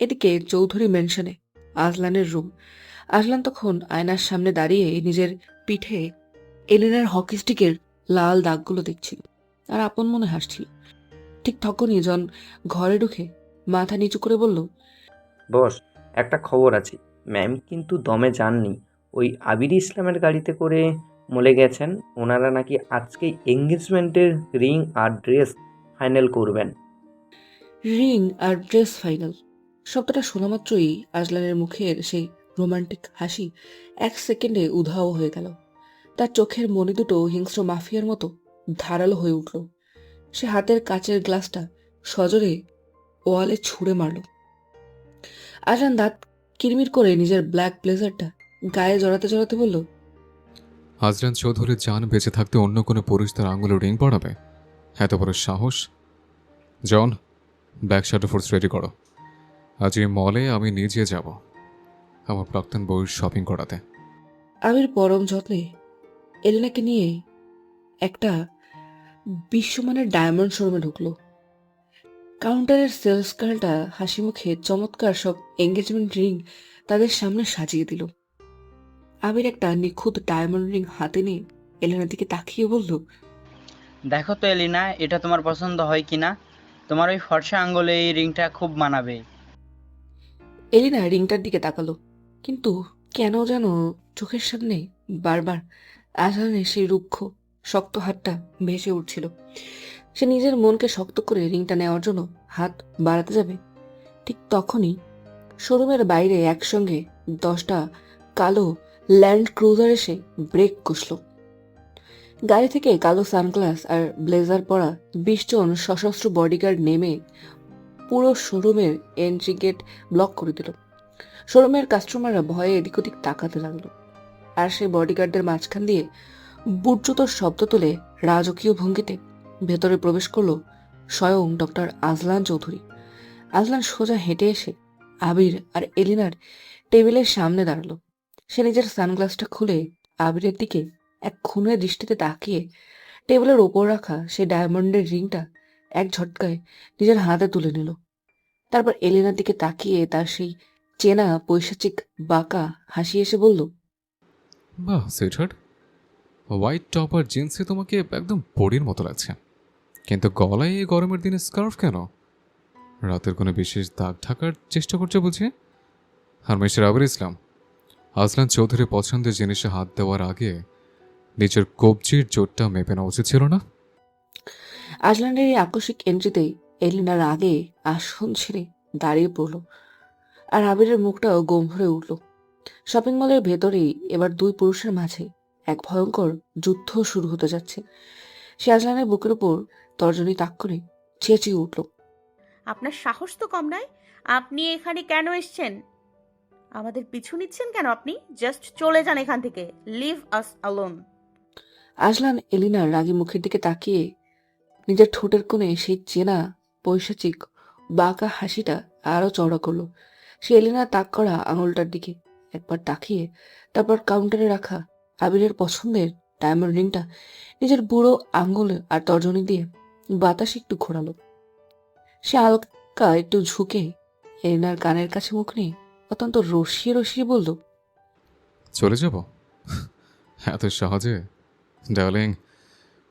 এদিকে চৌধুরী মেনশনে আজলানের রুম। আজলান তখন আয়নার সামনে দাঁড়িয়ে নিজের পিঠে এলিনার হকি স্টিকের লাল দাগগুলো দেখছিল আর আপন মনে হাসছিল। ঠিক তখনই জন ঘরে ঢুকে মাথা নিচু করে বলল, বস, একটা খবর আছে। ম্যাম কিন্তু দমে যাননি, ওই আবির ইসলামের গাড়িতে করে মলে গেছেন। ওনারা নাকি আজকেই এঙ্গেজমেন্টের রিং আর ড্রেস ফাইনাল করবেন। রিং আর ড্রেস ফাইনাল শব্দটা শোনা মাত্রই আজলানের মুখের সেই রোমান্টিক হাসি এক সেকেন্ডে উধাও হয়ে গেল। তার চোখের মনি দুটো হিংস্র মাফিয়ার মতো ধারালো হয়ে উঠল। সে হাতের কাচের গ্লাসটা সজোরে ওয়ালে ছুঁড়ে মারল। আজলান দাঁত কিরমির করে নিজের ব্ল্যাক ব্লেজারটা গায়ে জড়াতে জড়াতে বলল, আজরান চৌধুরীর জান বেঁচে থাকতে অন্য কোনো পুরুষ তার আঙুলে রিং পড়াবে? এত বড় সাহস! জন, ব্যাক শাটার ফোর্স রেডি করো। আজ এই মলে আমি নিজে যাব আমার প্রাক্তন বউয়ের শপিং করাতে। আবির পরম যত্নে এলিনাকে নিয়ে একটা বিশ্বমানের ডায়মন্ড শোরুমে ঢুকলো। কাউন্টারের সেলস গার্লটা হাসি মুখে চমৎকার সব এঙ্গেজমেন্ট রিং তাদের সামনে সাজিয়ে দিল। আবির একটা নিখুঁত ডায়মন্ড রিং হাতে নিয়ে এলিনার দিকে তাকিয়ে বলল, দেখো তো এলিনা, এটা তোমার পছন্দ হয় কিনা। তোমার ওই ফর্সা আঙ্গুলে এই রিংটা খুব মানাবে। এলিনা রিংটার দিকে তাকালো, কিন্তু কেন যেন চোখের সামনে বারবার আজহানের সেই রুক্ষ শক্ত হাতটা ভেসে উঠছিল। সে নিজের মনকে শক্ত করে রিংটা নেওয়ার জন্য হাত বাড়াতে যাবে, ঠিক তখনই শোরুমের বাইরে একসঙ্গে 10টা কালো ল্যান্ড ক্রুজার এসে ব্রেক কষল। গাড়ি থেকে কালো সানগ্লাস আর ব্লেজার পরা 20 জন সশস্ত্র বডিগার্ড নেমে পুরো শোরুমের এন্ট্রি গেট ব্লক করে দিল। শোরুমের কাস্টমাররা ভয়ে এদিক ওদিক তাকাতে লাগলো, আর সেই বডিগার্ডদের মাঝখান দিয়ে বুট জুতোর শব্দ তুলে রাজকীয় ভঙ্গিতে ভেতরে প্রবেশ করলো স্বয়ং ডক্টর আজলান চৌধুরী। আজলান সোজা হেঁটে এসে আবির আর এলিনার টেবিলের সামনে দাঁড়ালো। সে নিজের সানগ্লাসটা খুলে আবিরের দিকে এক খুনে দৃষ্টিতে তাকিয়ে টেবিলের ওপর রাখা সেই ডায়মন্ডের রিংটা এক ঝটকায় নিজের হাতে তুলে নিল। তারপর এলিনার দিকে তাকিয়ে তার সেই চেনা পৈশাচিক বাঁকা হাসি এসে বলল, বাহ সুইটহার্ট, হোয়াইট টপ আর জিন্সে তোমাকে একদম পরীর মতো লাগছে, কিন্তু গলায় এই গরমের দিনে স্কার্ফ কেন? রাতের কোনো বিশেষ দাগ ঢাকার চেষ্টা করছো বুঝি? আর মিস্টার আবির ইসলাম, আজলান চৌধুরী পছন্দের জিনিসে হাত দেওয়ার আগে নিজের কবজির জোরটা মেপে নেওয়া উচিত ছিল না? আজলানের এই আকস্মিক এন্ট্রিতেই এলিনার আগে আসন ছেড়ে দাঁড়িয়ে পড়ল, আর আবিরের মুখটাও গম্ভীরে উঠল। শপিং মলের ভেতরেই এবার দুই পুরুষের মাঝে এক ভয়ঙ্কর যুদ্ধ শুরু হতে যাচ্ছে। সে আজলানের বুকের উপর তর্জনী তাক করে চেঁচিয়ে উঠল, আপনার সাহস তো কম নয়। আপনি এখানে কেন এসেছেন? আমাদের পিছু নিচ্ছেন কেন আপনি? জাস্ট চলে যান এখান থেকে। লিভ আস অ্যালোন। আজলান এলিনার রাগী মুখের দিকে তাকিয়ে নিজের ঠোঁটের কোণে সেই চেনা পৈশাচিক বাঁকা হাসিটা আরো চওড়া করলো। সে এলিনার তাক করা আঙুলটার দিকে একবার তাকিয়ে তারপর কাউন্টারে রাখা আবিরের পছন্দের ডায়মন্ড রিংটা নিজের বুড়ো আঙুল আর তর্জনী দিয়ে বাতাসে একটু ঘোরালো। সে হালকা একটু ঝুঁকে এলিনার কানের কাছে মুখ নিয়ে অত্যন্ত রসিয়ে রসিয়ে বলল, চলে যাব এত সহজে? ডার্লিং,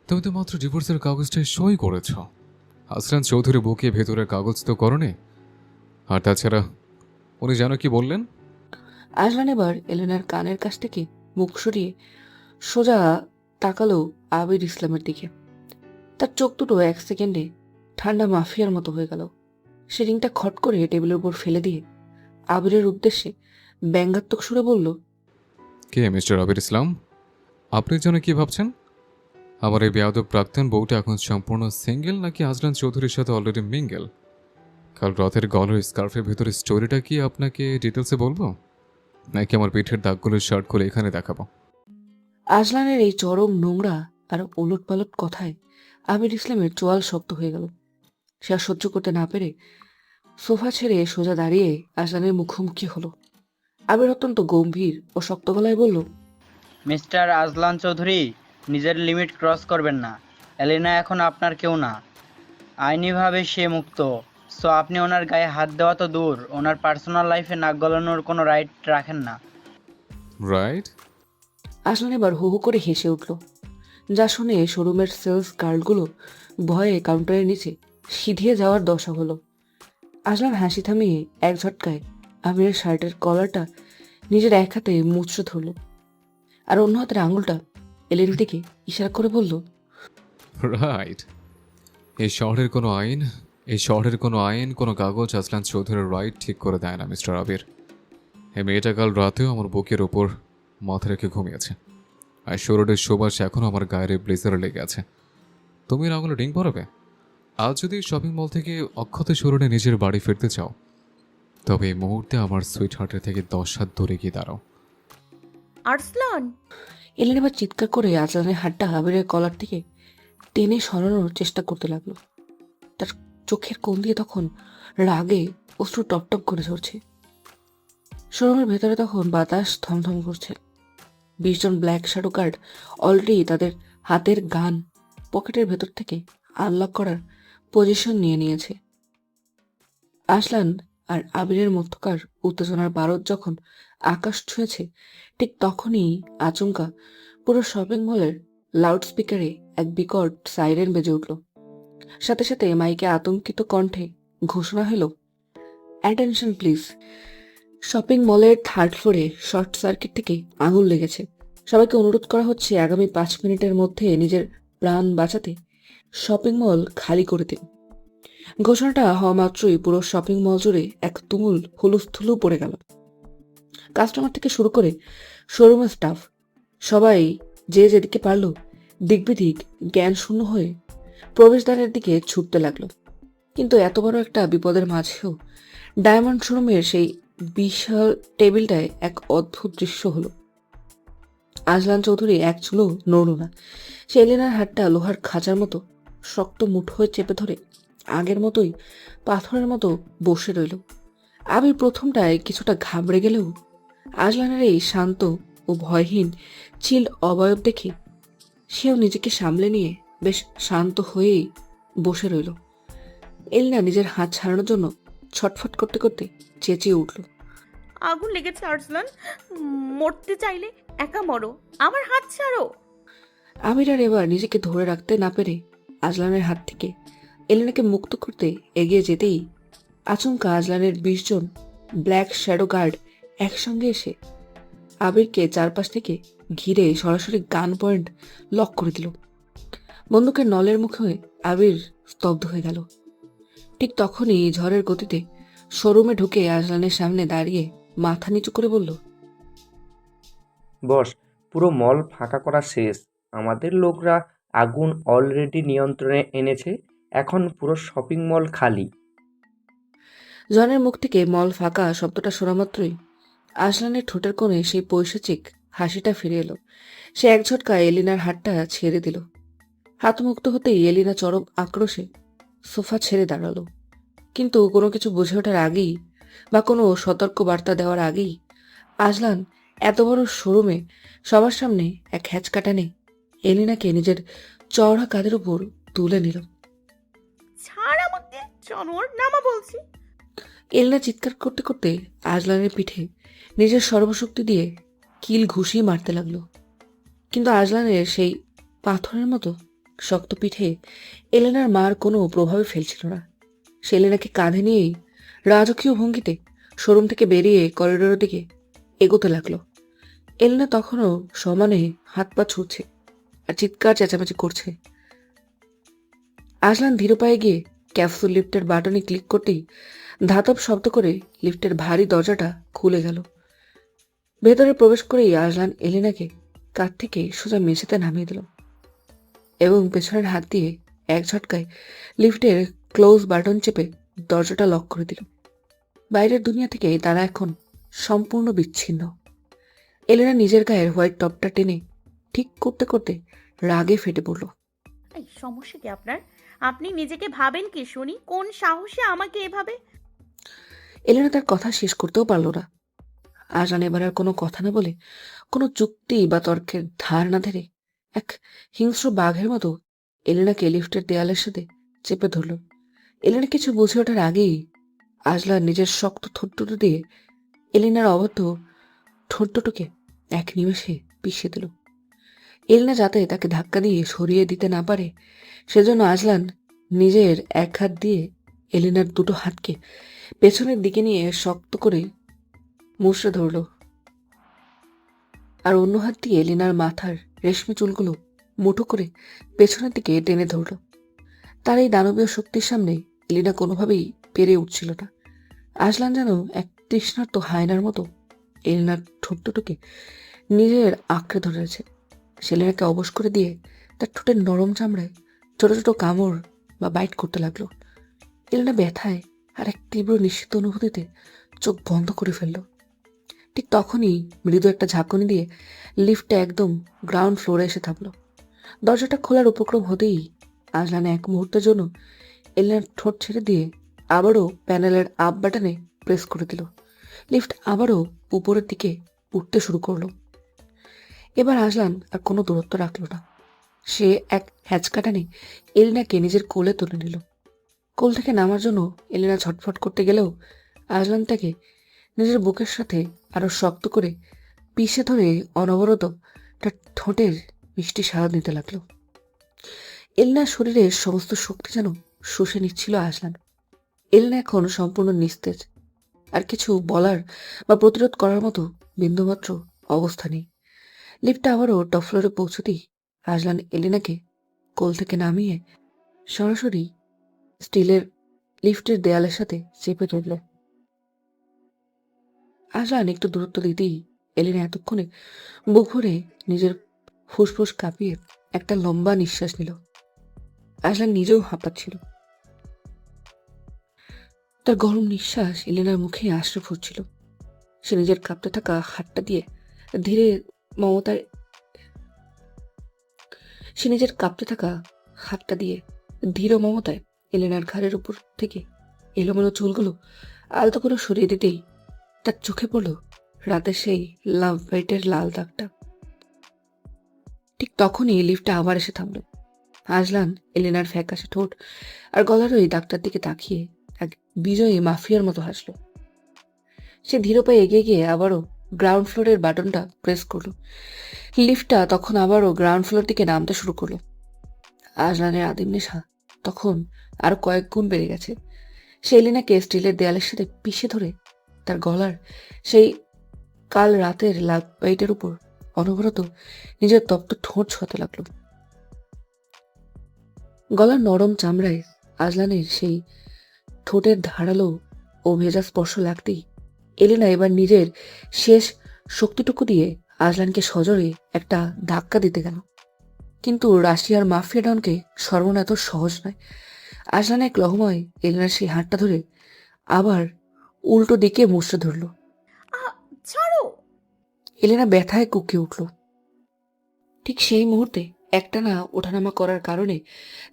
তুমি তো মাত্র ডিভোর্সের কাগজটাই সই করেছ। হাসনান চৌধুরী বুকে ভেতরের কাগজ তো করনি। আর তাছাড়া উনি জানো কি বললেন? আজলান এবার এলেনার কানের কাছ থেকে মুখ সরিয়ে সোজা তাকালো আবির ইসলামের দিকে। তার চোখ দুটো এক সেকেন্ডে ঠান্ডা মাফিয়ার মতো হয়ে গেল। সে রিংটা খট করে টেবিলের উপর ফেলে দিয়ে আবিরের উদ্দেশ্যে ব্যঙ্গাত্মক সুরে বলল, কে মিস্টার আবির ইসলাম? আপনি যেন কি ভাবছেন? আমার এই বেয়াদব প্রাক্তন বউটা এখন সম্পূর্ণ সিঙ্গেল, নাকি হাসনান চৌধুরীর সাথে অলরেডি মিঙ্গেল? কাল রাতের গলার স্কার্ফের ভেতরে স্টোরিটা কি আপনাকে ডিটেলসে বলবো, নাকি আমার পিঠের দাগগুলোর শার্ট খুলে এখানে দেখাবো? আজলানের এই চরম নোংরা আর ওলটপালট কথায় আবির ইসলামের চোয়াল শক্ত হয়ে গেল। সে আর সহ্য করতে না পেরে সোফা ছেড়ে সোজা দাঁড়িয়ে আজলানের মুখোমুখি হলো। আবির অত্যন্ত গম্ভীর ও শক্ত গলায় বলল, মিস্টার আজলান চৌধুরী, নিজের লিমিট ক্রস করবেন না। এলিনা এখন আপনার কেউ না, আইনিভাবে সে মুক্ত। সো আপনি ওনার গায়ে হাত দেওয়া তো দূর, ওনার পার্সোনাল লাইফে নাক গলানোর কোনো রাইট রাখেন না। রাইট? আজলান এবার হু হু করে হেসে উঠল, যা শুনে শোরুমের সেলস গার্লগুলো ভয়ে কাউন্টারের নিচে সিধিয়ে যাওয়ার দশা হলো। আজলান হাসি থামিয়ে এক ঝটকায় আবিরের শার্টের কলারটা নিজের এক হাতে মুচড়ে ধরল, আর অন্য হাতের আঙুলটা এলেনের দিকে ইশারা করে বলল, রাইট। এই শহরের কোনো আইন কোনো কাগজ আসলান চৌধুরীর রাইট ঠিক করে দেয় না মিস্টার আবির। এই মেয়েটা কাল রাতেও আমার বুকের ওপর মাথা রেখে ঘুমিয়েছে, আর শরীরের সুবাস এখনও আমার গায়ের ব্লেজারে লেগে আছে। তুমি এর আঙুলে রিং পরাবে? আজ যদি শপিং মল থেকে অক্ষত শরীরে নিজের বাড়ি ফিরতে চাও, তবে এই মুহূর্তে আমার সুইট হার্টের থেকে 10 হাত দূরে গিয়ে দাঁড়াও। আর্সলান! এলেন এবার চিৎকার করে আজলানের হাতটা আবিরের কলার থেকে টেনে সরানোর চেষ্টা করতে লাগলো। তার চোখের কোণ দিয়ে তখন রাগে অশ্রু টপটপ করে ঝরছে। শোরুমের ভেতরে তখন বাতাস থমথম করছে। 20 জন ব্ল্যাক শ্যাডো গার্ড অলরেডি তাদের হাতের গান পকেটের ভেতর থেকে আনলক করার পজিশন নিয়ে নিয়েছে। আজলান আর আবিরের মধ্যকার উত্তেজনার বারদ যখন আকাশ ছুঁয়েছে, ঠিক তখনই আচমকা পুরো শপিং মলের লাউড স্পিকারে এক বিকট সাইরেন বেজে উঠল। সাথে সাথে মাইকে আতঙ্কিত কণ্ঠে ঘোষণা হলো, অ্যাটেনশন প্লিজ। শপিং মলের 3rd ফ্লোরে শর্ট সার্কিট থেকে আগুন লেগেছে। সবাইকে অনুরোধ করা হচ্ছে আগামী 5 মিনিটের মধ্যে নিজের প্রাণ বাঁচাতে শপিং মল খালি করে দিন। ঘোষণাটা হওয়া মাত্রই পুরো শপিং মল জুড়ে এক তুমুল হুলুস্থুলু পড়ে গেল। কাস্টমার থেকে শুরু করে শোরুমের স্টাফ সবাই যে যেদিকে পারল দিকবিদিক জ্ঞান শূন্য হয়ে প্রবেশদ্বারের দিকে ছুটতে লাগলো। কিন্তু এত বড় একটা বিপদের মাঝেও ডায়মন্ড শোরুমের সেই বিশাল টেবিলটায় এক অদ্ভুত দৃশ্য হলো। আজলান চৌধুরী এক চুলো নড়ল না। সে এলেনার হাতটা লোহার খাঁচার মতো শক্ত মুঠোয় চেপে ধরে আগের মতোই পাথরের মতো বসে রইল। আমি প্রথমটায় কিছুটা ঘাবড়ে গেলেও আজলানের এই শান্ত ও ভয়হীন চিল অবয়ব দেখে সেও নিজেকে সামলে নিয়ে বেশ শান্ত হয়েই বসে রইল। এলিনা নিজের হাত ছাড়ানোর জন্য ছটফট করতে করতে চেঁচিয়ে উঠল, আগুন লেগেছে আর্সলান! মরতে চাইলে একা মরো, আমার হাত ছাড়ো! আমির আর এবার নিজেকে ধরে রাখতে না পেরে আজলানের হাত থেকে এলিনাকে মুক্ত করতে এগিয়ে যেতেই আচমকা আজলানের 20 জন ব্ল্যাক শ্যাডো গার্ড একসঙ্গে এসে আবিরকে চারপাশ থেকে ঘিরে সরাসরি গান পয়েন্ট লক করে দিল। বন্দুকের নলের মুখে আবির স্তব্ধ হয়ে গেল। ঠিক তখনই ঝড়ের গতিতে শোরুমে ঢুকে আজলানের সামনে দাঁড়িয়ে মাথা নিচু করে বলল, বস, পুরো মল ফাঁকা করা শেষ। আমাদের লোকরা আগুন অলরেডি নিয়ন্ত্রণে এনেছে। এখন পুরো শপিং মল খালি। জনের মুখ থেকে মল ফাঁকা শব্দটা শোনা মাত্রই আজলানের ঠোঁটের কোণে সেই পৈশাচিক হাসিটা ফিরে এলো। সে এক ঝটকায় এলিনার হাতটা ছেড়ে দিল। হাত মুক্ত হতেই এলিনা চরম আক্রোশে সোফা ছেড়ে দাঁড়ালো। কিন্তু কোনো কিছু বুঝে ওঠার আগেই বা কোনো সতর্ক বার্তা দেওয়ার আগেই আজলান এত বড় শোরুমে সবার সামনে এক হ্যাচকা টানে এলিনাকে নিজের চওড়া কাঁধের উপর তুলে নিল। ছাড় আমাকে, জানোয়ার! নামা বলছি! এলেনা চিৎকার করতে করতে আজলানের পিঠে নিজের সর্বশক্তি দিয়ে কিল ঘুষিয়ে মারতে লাগলো, কিন্তু আজলানের সেই পাথরের মতো শক্ত পিঠে এলেনার মার কোনো প্রভাবে ফেলছিল না। সে এলেনাকে কাঁধে নিয়েই রাজকীয় ভঙ্গিতে শোরুম থেকে বেরিয়ে করিডোরের দিকে এগোতে লাগলো। এলেনা তখনও সমানে হাত পা ছুটছে আর চিৎকার চেঁচামেচি করছে। আজলান ধীর পায়ে গিয়ে ক্যাপসুল লিফটের বাটনে ক্লিক করতেই ধাতব শব্দ করে লিফটের ভারী দরজাটা খুলে গেল। ভেতরে প্রবেশ করেই আজলান এলেনাকে কাঁধ থেকে সোজা মেঝেতে নামিয়ে দিল এবং পেছনের হাত দিয়ে এক ঝটকায় লিফটের ক্লোজ বাটন চেপে দরজাটা লক করে দিল। বাইরের দুনিয়া থেকে তারা এখন সম্পূর্ণ বিচ্ছিন্ন। এলেনা নিজের গায়ের হোয়াইট টপটা টেনে ঠিক করতে করতে রাগে ফেটে পড়ল। এই সমস্যা কি আপনার? আপনি নিজেকে ভাবেন কি শুনি? কোন সাহসে আমাকে এভাবে? এলেনা তার কথা শেষ করতেও পারল না। আজান এবার আর কোনো কথা না বলে, কোনো যুক্তি বা তর্কের ধার না ধরে এক হিংস্র বাঘের মতো এলেনাকে লিফটের দেয়ালের সাথে চেপে ধরল। এলেনা কিছু বুঝে ওঠার আগেই আজলা নিজের শক্ত ঠোঁটটুটো দিয়ে এলেনার অবদ্ধ ঠোঁটটুটোকে এক নিমেষে পিষে দিল। এলেনা যাতে তাকে ধাক্কা দিয়ে সরিয়ে দিতে না পারে সেজন্য আজলান নিজের এক হাত দিয়ে এলেনার দুটো হাতকে পেছনের দিকে নিয়ে শক্ত করে মুচড়ে ধরল, আর অন্য হাত দিয়ে এলেনার মাথার রেশমি চুলগুলো মুঠো করে পেছনের দিকে টেনে ধরল। তার এই দানবীয় শক্তির সামনে এলিনা কোনোভাবেই পেরে উঠছিল না। আজলান যেন এক তৃষ্ণার্ত হায়নার মতো এলিনার ঠোঁট দুটোকে নিজের আঁকড়ে ধরেছে। সেলেনাকে অবশ করে দিয়ে তার ঠোঁটের নরম চামড়ায় ছোট ছোট কামড় বা বাইট করতে লাগলো। এলিনা ব্যথায় আর এক তীব্র নিশ্চিত অনুভূতিতে চোখ বন্ধ করে ফেলল। ঠিক তখনই মৃদু একটা ঝাঁকুনি দিয়ে লিফটটা একদম গ্রাউন্ড ফ্লোরে এসে থামল। দরজাটা খোলার উপক্রম হতেই আজলান এক মুহূর্তের জন্য এলিনার ঠোঁট ছেড়ে দিয়ে আবারও প্যানেলের আপ বাটনে প্রেস করে দিল। লিফট আবারও উপরের দিকে উঠতে শুরু করলো। এবার আজলান আর কোনো দূরত্ব রাখলো না। সে এক হ্যাচকাটানে এলিনাকে নিজের কোলে তুলে নিল। কোল থেকে নামার জন্য এলিনা ছটফট করতে গেলেও আজলান তাকে নিজের বুকের সাথে আরো শক্ত করে পিষে ধরে অনবরত তার ঠোঁটের মিষ্টি স্বাদ নিতে লাগলো। এলিনার শরীরের সমস্ত শক্তি যেন শুষে নিচ্ছিল আজলান। এলিনা এখন সম্পূর্ণ নিস্তেজ, আর কিছু বলার বা প্রতিরোধ করার মতো বিন্দুমাত্র অবস্থা নেই। লিফটটা আবারও টপ ফ্লোরে পৌঁছতেই আজলান এলিনাকে কোল থেকে নামিয়ে সরাসরি স্টিলের লিফটের দেয়ালের সাথে চেপে ধরল। আজলান একটু দূরত্ব দিতেই এলিনা এতক্ষণে বুক ভরে নিজের ফুসফুস কাঁপিয়ে একটা লম্বা নিঃশ্বাস নিল। আজলান নিজেও হাঁপাচ্ছিল। তার গরম নিঃশ্বাস এলিনার মুখে আশ্রে ফুটছিল। সে নিজের কাঁপতে থাকা হাতটা দিয়ে ধীরে মমতায় ধীর মমতায় এলিনার ঘাড়ের উপর থেকে এলোমেলো চুলগুলো আলতো করে সরিয়ে দিতেই তার চোখে পড়ল রাতের সেই লাভ বাইটের লাল দাগটা। ঠিক তখনই লিফটটা আবার এসে থামল। আজলান এলিনার ফ্যাকাশে ঠোঁট আর গলার ওই দাগটার দিকে তাকিয়ে এক বিজয়ী মাফিয়ার মতো হাসল। সে ধীর পায়ে এগিয়ে গিয়ে আবারও গ্রাউন্ড ফ্লোরের বাটনটা প্রেস করলো। লিফটটা তখন আবারও গ্রাউন্ড ফ্লোর থেকে নামতে শুরু করলো। আজলানের আদিম নেশা তখন আরো কয়েক গুণ বেড়ে গেছে। সে এলিনাকে স্টিলের দেয়ালের সাথে পিষে ধরে তার গলার সেই কাল রাতের লাভ বাইটের উপর অনবরত নিজের তপ্ত ঠোঁট ছোঁয়াতে লাগলো। গলার নরম চামড়ায় আজলানের সেই ঠোঁটের ধারালো ও ভেজা স্পর্শ লাগতেই এলিনা এবার নিজের শেষ শক্তিটুকু দিয়ে আজলানকে সজোরে একটা ধাক্কা দিতে গেল। কিন্তু রাশিয়ার মাফিয়া ডনকে সর্বনা এত সহজ নয়। আজলান এক লহমায় এলিনার সেই হাতটা ধরে আবার উল্টো দিকে মুচড়ে ধরল। ছাড়ো! এলিনা ব্যথায় কুঁকিয়ে উঠল। ঠিক সেই মুহূর্তে একটানা ওঠানামা করার কারণে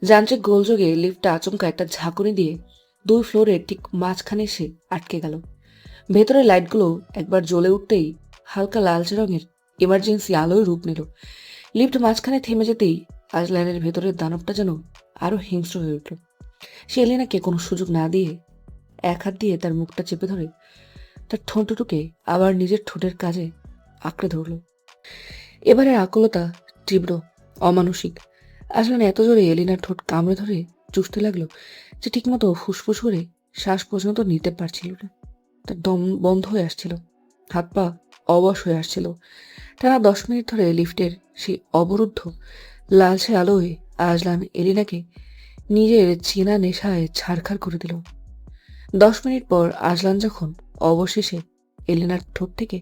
যান্ত্রিক গোলযোগে লিফটটা আচমকা একটা ঝাঁকুনি দিয়ে 2 ফ্লোরের ঠিক মাঝখানে এসে আটকে গেল। ভেতরের লাইটগুলো একবার জ্বলে উঠতেই হালকা লালচে রঙের ইমার্জেন্সি আলোয় রূপ নিল। লিফট মাঝখানে থেমে যেতেই আজলানের ভেতরের দানবটা যেন আরো হিংস্র হয়ে উঠল। সে এলিনাকে কোনো সুযোগ না দিয়ে এক হাত দিয়ে তার মুখটা চেপে ধরে তার ঠোঁট দুটোকে আবার নিজের ঠোঁটের কাজে আঁকড়ে ধরল। এবারে আকুলতা তীব্র, অমানসিক। আজলান এত জোরে এলিনার ঠোঁট কামড়ে ধরে চুষতে লাগলো যে ঠিকমতো ফুসফুস করে শ্বাস পর্যন্ত নিতে পারছিল না। তার দম বন্ধ হয়ে আসছিল, হাত পা অবশ হয়ে আসছিল। টানা 10 মিনিট ধরে লিফটের সেই অবরুদ্ধ লালচে আলোয় আজলান এলিনাকে নিজের চেনা নেশায় ছাড়খাড় করে দিল। 10 মিনিট পর আজলান যখন অবশেষে এলিনার ঠোঁট থেকে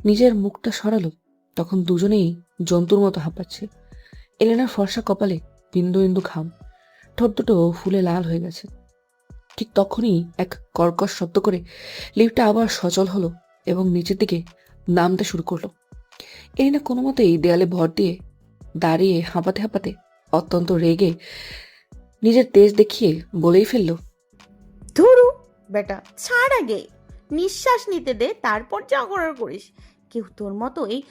নিজের মুখটা সরালো, তখন দুজনেই জন্তুর মতো হাঁপাচ্ছে। এলিনার ফর্সা কপালে বিন্দু বিন্দু ঘাম, ঠোঁট দুটো ফুলে লাল হয়ে গেছে। ঠিক তখনই এক কর্কশ শব্দ করে লিফটটা আবার সচল হলো এবং নিচের দিকে নামতে শুরু করলো। এলিনা কোনো মতেই দেয়ালে ভর দিয়ে দাঁড়িয়ে হাঁপাতে হাঁপাতে অত্যন্ত রেগে নিজের তেজ দেখিয়ে বলেই ফেলল, ধুরু বেটা, ছাড় আগে, নিঃশ্বাস নিতে দে, তারপর যা করার করিস। কেউ তোর মতো এই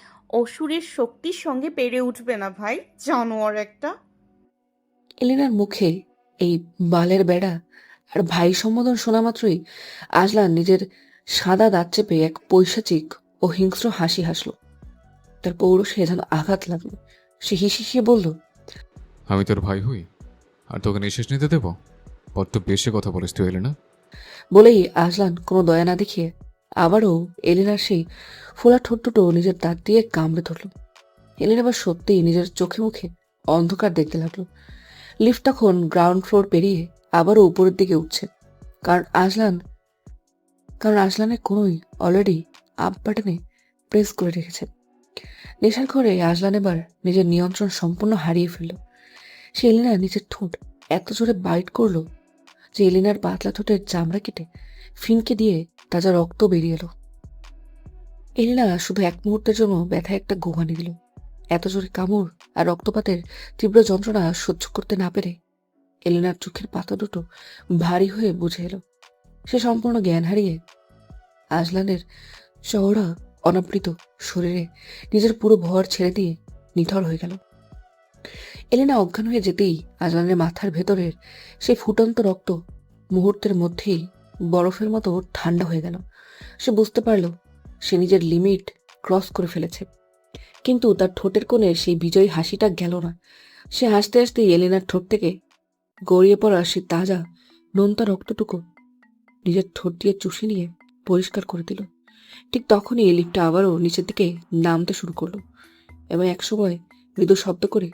অসুরের শক্তির সঙ্গে পেরে উঠবে না ভাই, জানোয়ার একটা। এলিনার মুখে এই বালের বেড়া আর ভাই সম্বোধন শোনা মাত্রই আজলান নিজের সাদা দাঁত চেপে এক পৈশাচিক ও হিংস্র হাসি হাসল। তার পৌরুষে যেন আঘাত লাগলো। সে হিসিয়ে বলল, আমি তোর ভাই হই আর তোকে নিঃশ্বাস নিতে দেবো? বড্ড বেশি কথা বলিস তুই, এলিনা। বলেই আজলান কোনো দয়া না দেখিয়ে আবারও এলিনার সেই ফোলা ঠোঁট দুটো নিজের দাঁত দিয়ে কামড়ে ধরল। এলিনা আবার সত্যিই নিজের চোখে মুখে অন্ধকার দেখতে লাগলো। লিফট তখন গ্রাউন্ড ফ্লোর পেরিয়ে আবারও উপরের দিকে উঠছে, কারণ আজলানের কোনোই অলরেডি আপ বাটনে প্রেস করে রেখেছে। নেশার ঘরে আজলান এবার নিজের নিয়ন্ত্রণ সম্পূর্ণ হারিয়ে ফেলল। সে এলিনার নিজের ঠোঁট এত জোরে বাইট করলো যে এলিনার পাতলা ঠোঁটের চামড়া কেটে ফিনকে দিয়ে তাজা রক্ত বেরিয়ে এলো। এলিনা শুধু এক মুহূর্তের জন্য ব্যথায় একটা গোঙানি দিল। এত জোরে কামড় আর রক্তপাতের তীব্র যন্ত্রণা সহ্য করতে না পেরে এলিনার চোখের পাতা দুটো ভারী হয়ে বুঝে এলো। সে সম্পূর্ণ জ্ঞান হারিয়ে আজলানের চওড়া অনাবৃত শরীরে নিজের পুরো ভর ছেড়ে দিয়ে নিথর হয়ে গেল। এলিনা অজ্ঞান হয়ে যেতেই আজলানের মাথার ভেতরের সেই ফুটন্ত রক্ত মুহূর্তের মধ্যেই বরফের মতো ঠান্ডা হয়ে গেল। সে বুঝতে পারল সে নিজের লিমিট ক্রস করে ফেলেছে, কিন্তু তার ঠোঁটের কোণে সেই বিজয়ী হাসিটা গেল না। সে হাসতে হাসতেই এলিনার ঠোঁট থেকে গড়িয়ে পড়া সেই তাজা নোনতা রক্তটুকু নিজের ঠোঁট দিয়ে চুষে নিয়ে পরিষ্কার করে দিল। ঠিক তখনই লিফটটা আবারও নিচের দিকে নামতে শুরু করলো এবং একসময় মৃদু শব্দ করে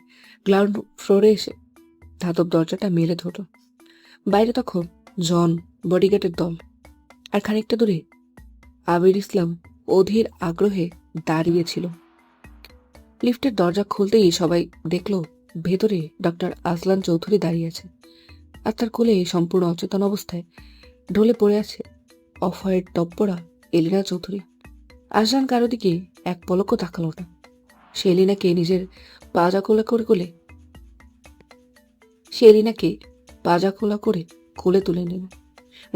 গ্রাউন্ড ফ্লোরে এসে ধাতব দরজাটা মেলে ধরল। বাইরে তখন জন, বডিগার্ডের দল, আর খানিকটা দূরে আবির ইসলাম অধীর আগ্রহে দাঁড়িয়েছিল। লিফটের দরজা খুলতেই সবাই দেখল ভেতরে ডক্টর আজলান চৌধুরী দাঁড়িয়ে আছে, আর তার কোলে সম্পূর্ণ অচেতন অবস্থায় ঢলে পড়ে আছে অফ হোয়াইট টপ পরা এলিনা চৌধুরী। আজলান কারো দিকে এক পলকও তাকালো না। সে এলিনাকে নিজের পাজা কোলা করে কোলে তুলে নিল।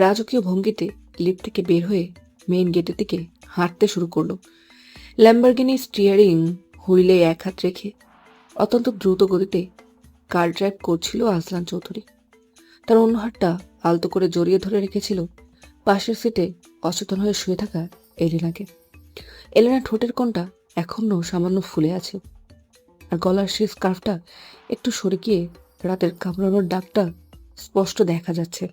রাজকীয় ভঙ্গিতে লিফট থেকে বের হয়ে মেইন গেটের দিকে হাঁটতে শুরু করলো। ল্যাম্বরগিনি স্টিয়ারিং হুইলে এক হাত রেখে অত্যন্ত দ্রুত গতিতে কার ড্রাইভ করছিল আজলান চৌধুরী। তার অন্য হাতটা আলতো করে জড়িয়ে ধরে রেখেছিল পাশের সিটে অচেতন হয়ে শুয়ে থাকা এলিনাকে। এলিনার ঠোঁটের কোণটা এখনো সামান্য ফুলে আছে, আর গলার সেই স্কার্ফটা একটু সরে গিয়ে রাতের কামড়ানোর দাগটা স্পষ্ট দেখা যাচ্ছে।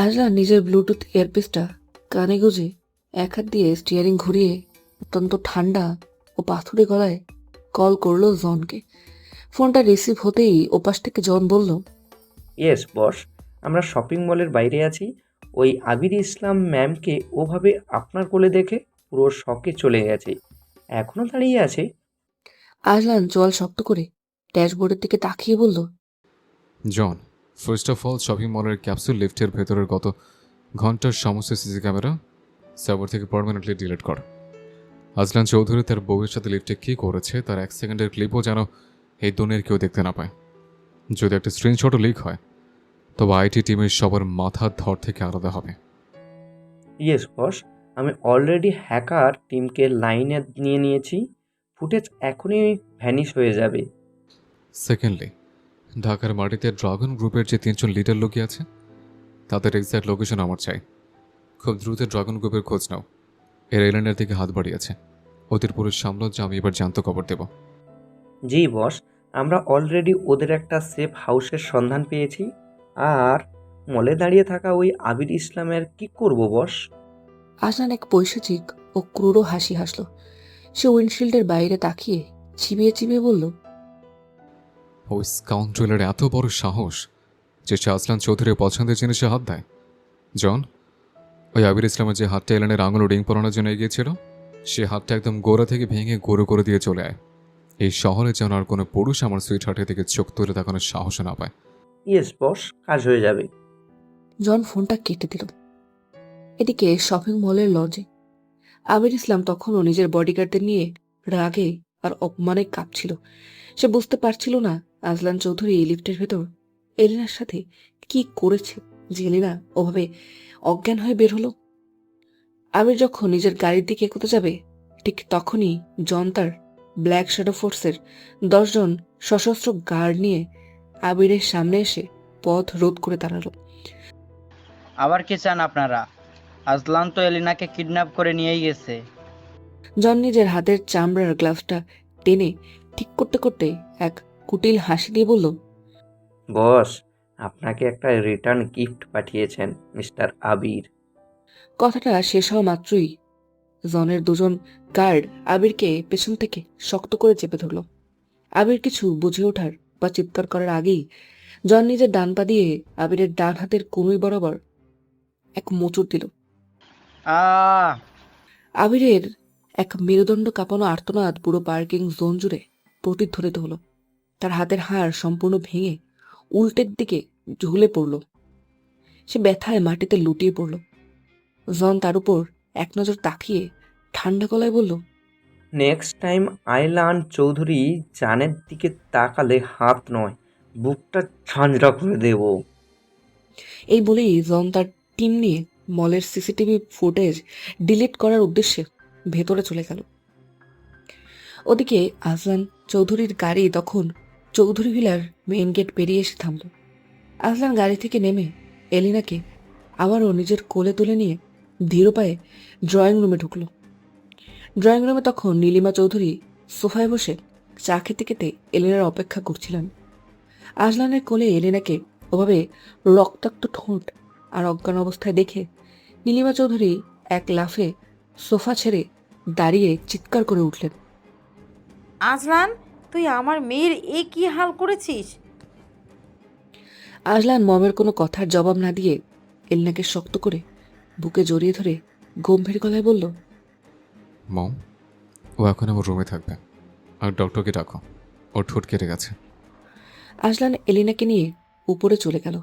আজলান নিজের ব্লুটুথ ইয়ারপিসটা কানে গুঁজে এক হাত দিয়ে স্টিয়ারিং ঘুরিয়ে অত্যন্ত ঠান্ডা ও পাথুরে গলায় কল করলো জনকে। ফোনটা রিসিভ হতেই ওপাশ থেকে জন বলল, ইয়েস বস, আমরা শপিং মলের বাইরে আছি। ওই আবির ইসলাম ম্যামকে ওভাবে আপনার কোলে দেখে পুরো শকে চলে গেছে, এখনও দাঁড়িয়ে আছে। আজলান জল শক্ত করে ড্যাশবোর্ডের দিকে তাকিয়ে বলল, জন, ফার্স্ট অফ অল শপিং মলের ক্যাপসুল লিফটের ভেতরের গত ঘন্টার সমস্ত সিসি ক্যামেরা সার্ভার থেকে পার্মানেন্টলি ডিলিট কর। আজলান চৌধুরী তার বউয়ের সাথে লিফটে কী করেছে তার 1 সেকেন্ডের ক্লিপও যেন এই দুনিয়ার কেউ দেখতে না পায়। যদি একটা স্ক্রিনশটও লিক হয় তবে আইটি টিমের সবার মাথার ধর থেকে আলাদা হবে। ইয়েস বস, আমি অলরেডি হ্যাকার টিমকে লাইনে নিয়ে নিয়েছি। ফুটেজ এখনই ভ্যানিশ হয়ে যাবে। সেকেন্ডলি, ঢাকার মাটিতে ড্রাগন গ্রুপের যে 3 জন লিডার লুকিয়ে আছে তাদের এক্স্যাক্ট লোকেশন আমার চাই। খুব দ্রুত ড্রাগন গ্রুপের খোঁজ নাও। এর এলেনের দিকে হাত বাড়িয়েছে। ওদের পুরো সাম্রাজ্য আমি এবার জ্যান্ত কবর দেব। জি বস, আমরা অলরেডি ওদের একটা সেফ হাউসের সন্ধান পেয়েছি। আর মলে দাঁড়িয়ে থাকা ওই আবির ইসলামের কি করব বস? আজলান এক পৈশাচিক ও ক্রূর হাসি হাসল। সে উইন্ডশিল্ডের বাইরে তাকিয়ে চিবিয়ে চিবিয়ে বলল, ওই স্কাউন্ড্রেলের এত বড় সাহস যে শাহজালাল চৌধুরীর পছন্দের জিনিসে হাত দেয়। জন, ওই আবির ইসলামের যে হাতটা এলেনের আঙুল রিং পরানোর জন্য এগিয়েছিল, সে হাতটা একদম গোড়া থেকে ভেঙে গুঁড়ো করে দিয়ে চলে আয়। এই শহরে যেন আর কোনো পুরুষ আমার সুইট হার্টের দিকে চোখ তুলে তাকানোর সাহস না পায়। ইয়েস বস, কাজ হয়ে যাবে। জন ফোনটা কেটে দিল। এদিকে শপিং মলের লজে আবির ইসলাম তখনও নিজের বডিগার্ডদের নিয়ে রাগে আর অপমানে কাঁপছিল। সে বুঝতে পারছিল না আজলান চৌধুরী এই লিফটের ভেতর এলিনার সাথে কি করেছে যে এলিনা ওভাবে অজ্ঞান হয়ে বের হলো। আবির যখন নিজের গাড়ির দিকে এগোতে যাবে, ঠিক তখনই জন তার ব্ল্যাক শ্যাডো ফোর্সের 10 জন সশস্ত্র গার্ড নিয়ে আবিরের সামনে এসে পথ রোধ করে দাঁড়ালো। আবার কি চান আপনারা? আজলান তো এলিনাকে কিডন্যাপ করে নিয়েই গেছে। জন নিজের হাতের চামড়ার গ্লাভসটা টেনে ঠিক করতে করতে এক কুটিল হাসি দিয়ে বলল, বস, আপনাকে একটা রিটার্ন গিফট পাঠিয়েছেন মিস্টার আবির। কথাটা শেষ হওয়া মাত্রই জনের 2 জন গার্ড আবিরকে পেছন থেকে শক্ত করে চেপে ধরল। আবির কিছু বুঝে ওঠার বা চিৎকার করার আগেই জন নিজের ডান পা দিয়ে আবিরের ডান হাতের কনুই বরাবর এক মোচড় দিল। আহ আবিরের এক মেরুদণ্ড কাঁপানো আর্তনাদ পুরো পার্কিং জোন জুড়ে প্রতিধ্বনিত হলো। তার হাতের হাড় সম্পূর্ণ ভেঙে উল্টের দিকে ঝুলে পড়ল। সে ব্যথায় মাটিতে লুটিয়ে পড়ল। জন তার উপর এক নজর তাকিয়ে ঠান্ডা গলায় বলল, নেক্সট টাইম আইলান চৌধুরী জানের দিকে তাকালে হাত নয়, বুকটা ঝাঁঝরা করে দেব। এই বলেই জন তার টিম নিয়ে মলের সিসিটিভি ফুটেজ ডিলিট করার উদ্দেশ্যে ভেতরে চলে গেল। ওদিকে আজলান চৌধুরীর গাড়ি তখন চৌধুরী ভিলার মেইন গেট পেরিয়ে এসে থামল। আজলান গাড়ি থেকে নেমে এলিনাকে আবারও নিজের কোলে তুলে নিয়ে ধীর পায়ে ড্রয়িং রুমে ঢুকল। ড্রয়িং রুমে তখন নীলিমা চৌধুরী সোফায় বসে চা খেতে খেতে এলিনার অপেক্ষা করছিলেন। আজলানের কোলে এলিনাকে ওভাবে রক্তাক্ত ঠোঁট আর অজ্ঞান অবস্থায় দেখে নীলিমা চৌধুরী এক লাফে সোফা ছেড়ে দাঁড়িয়ে চিৎকার করে উঠলেন, আজলান, তুই আমার মেয়ের এ কি হাল করেছিস? আজলান মমের কোনো কথার জবাব না দিয়ে এলিনাকে শক্ত করে বুকে জড়িয়ে ধরে গম্ভীর গলায় বলল, মম, ও এখন আমার রুমে থাকবে। আর ডক্টরকে ডাকো, ওর ঠোঁট কেটে গেছে। আজলান এলিনাকে নিয়ে উপরে চলে গেল।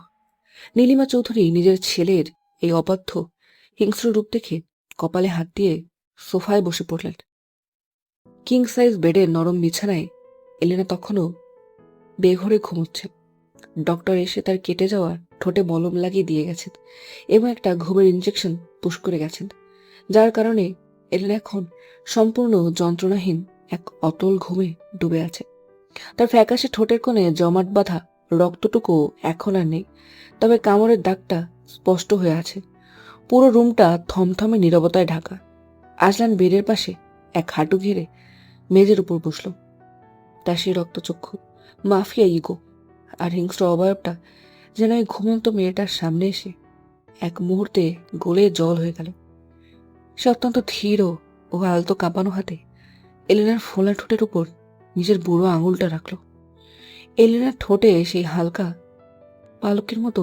নীলিমা চৌধুরী নিজের ছেলের এই অবাধ্য হিংস্র রূপ দেখে কপালে হাত দিয়ে সোফায় বসে পড়লেন। কিং সাইজ বেডের নরম বিছানায় এলিনা তখনও বেঘরে ঘুমোচ্ছে। ডক্টর এসে তার কেটে যাওয়া ঠোঁটে মলম লাগিয়ে দিয়ে গেছেন এবং একটা ঘুমের ইঞ্জেকশন পুশ করে গেছেন, যার কারণে এলিনা এখন সম্পূর্ণ যন্ত্রণাহীন এক অতল ঘুমে ডুবে আছে। তার ফ্যাকাশে ঠোঁটের কোণে জমাট বাঁধা রক্তটুকু এখন আর নেই, তবে কামড়ের দাগটা স্পষ্ট হয়ে আছে। পুরো রুমটা থমথমে নীরবতায় ঢাকা। আজলান বেডের পাশে এক হাঁটু ঘিরে মেঝের উপর বসল। তার সেই রক্তচক্ষু, মাফিয়া ইগো আর হিংস্র অবয়বটা যেন এই ঘুমন্ত মেয়েটার সামনে এসে এক মুহূর্তে গলে জল হয়ে গেল। সে অত্যন্ত ধীর ও আলতো কাঁপানো হাতে এলিনার ফোলা ঠোঁটের উপর নিজের বুড়ো আঙুলটা রাখল। এলিনার ঠোঁটে সেই হালকা পালকের মতো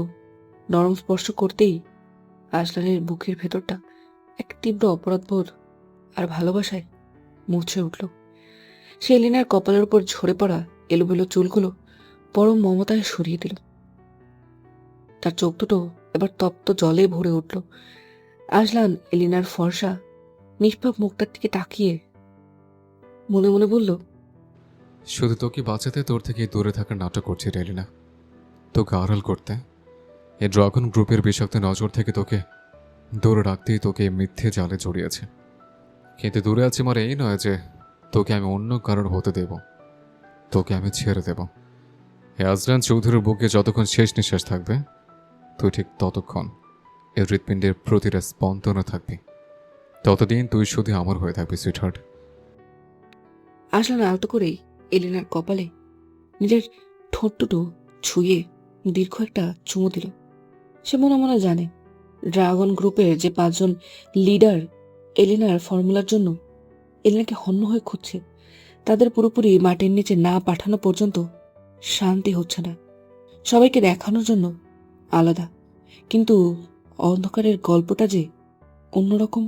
নরম স্পর্শ করতেই আজলানের বুকের ভেতরটা এক তীব্র অপরাধবোধ আর ভালোবাসায় মুছে উঠল। সে এলিনার কপালের উপর ঝরে পড়া এলোমেলো চুলগুলো পরম মমতায় সরিয়ে দিল। তার চোখ দুটো এবার তপ্ত জলে ভরে উঠল। আজলান এলিনার ফর্সা নিষ্পাপ মুখটার দিকে তাকিয়ে মনে মনে বলল, শুধু তোকে বাঁচাতে তোর থেকে দূরে থাকার নাটক করছি রেলিনা, তোকে আড়াল করতে, এই ড্রাগন গ্রুপের বিষাক্ত নজর থেকে তোকে দূরে রাখতেই তোকে এই মিথ্যে জালে জড়িয়েছে। কিন্তু দূরে আছি মানে এই নয় যে তোকে আমি অন্য কারণ হতে দেব, তোকে আমি ছেড়ে দেব। আজলান চৌধুরীর বুকে যতক্ষণ শেষ নিঃশ্বাস থাকবে তুই ঠিক ততক্ষণ এই হৃৎপিণ্ডের প্রতিটা স্পন্দনও থাকবি। ততদিন তুই শুধু আমার হয়ে থাকবি সুইটহার্ট। আজলান আলতো করেই এলিনার কপালে নিজের ঠোঁট দুটো ছুঁয়ে দীর্ঘ একটা চুমু দিল। সে মনে মনে জানে ড্রাগন গ্রুপের যে 5 জন লিডার এলিনার ফর্মুলার জন্য এলিনাকে হন্য হয়ে খুঁজছে, তাদের পুরোপুরি মাটির নিচে না পাঠানো পর্যন্ত শান্তি হচ্ছে না। সবাইকে দেখানোর জন্য আলাদা, কিন্তু অন্ধকারের গল্পটা যে অন্যরকম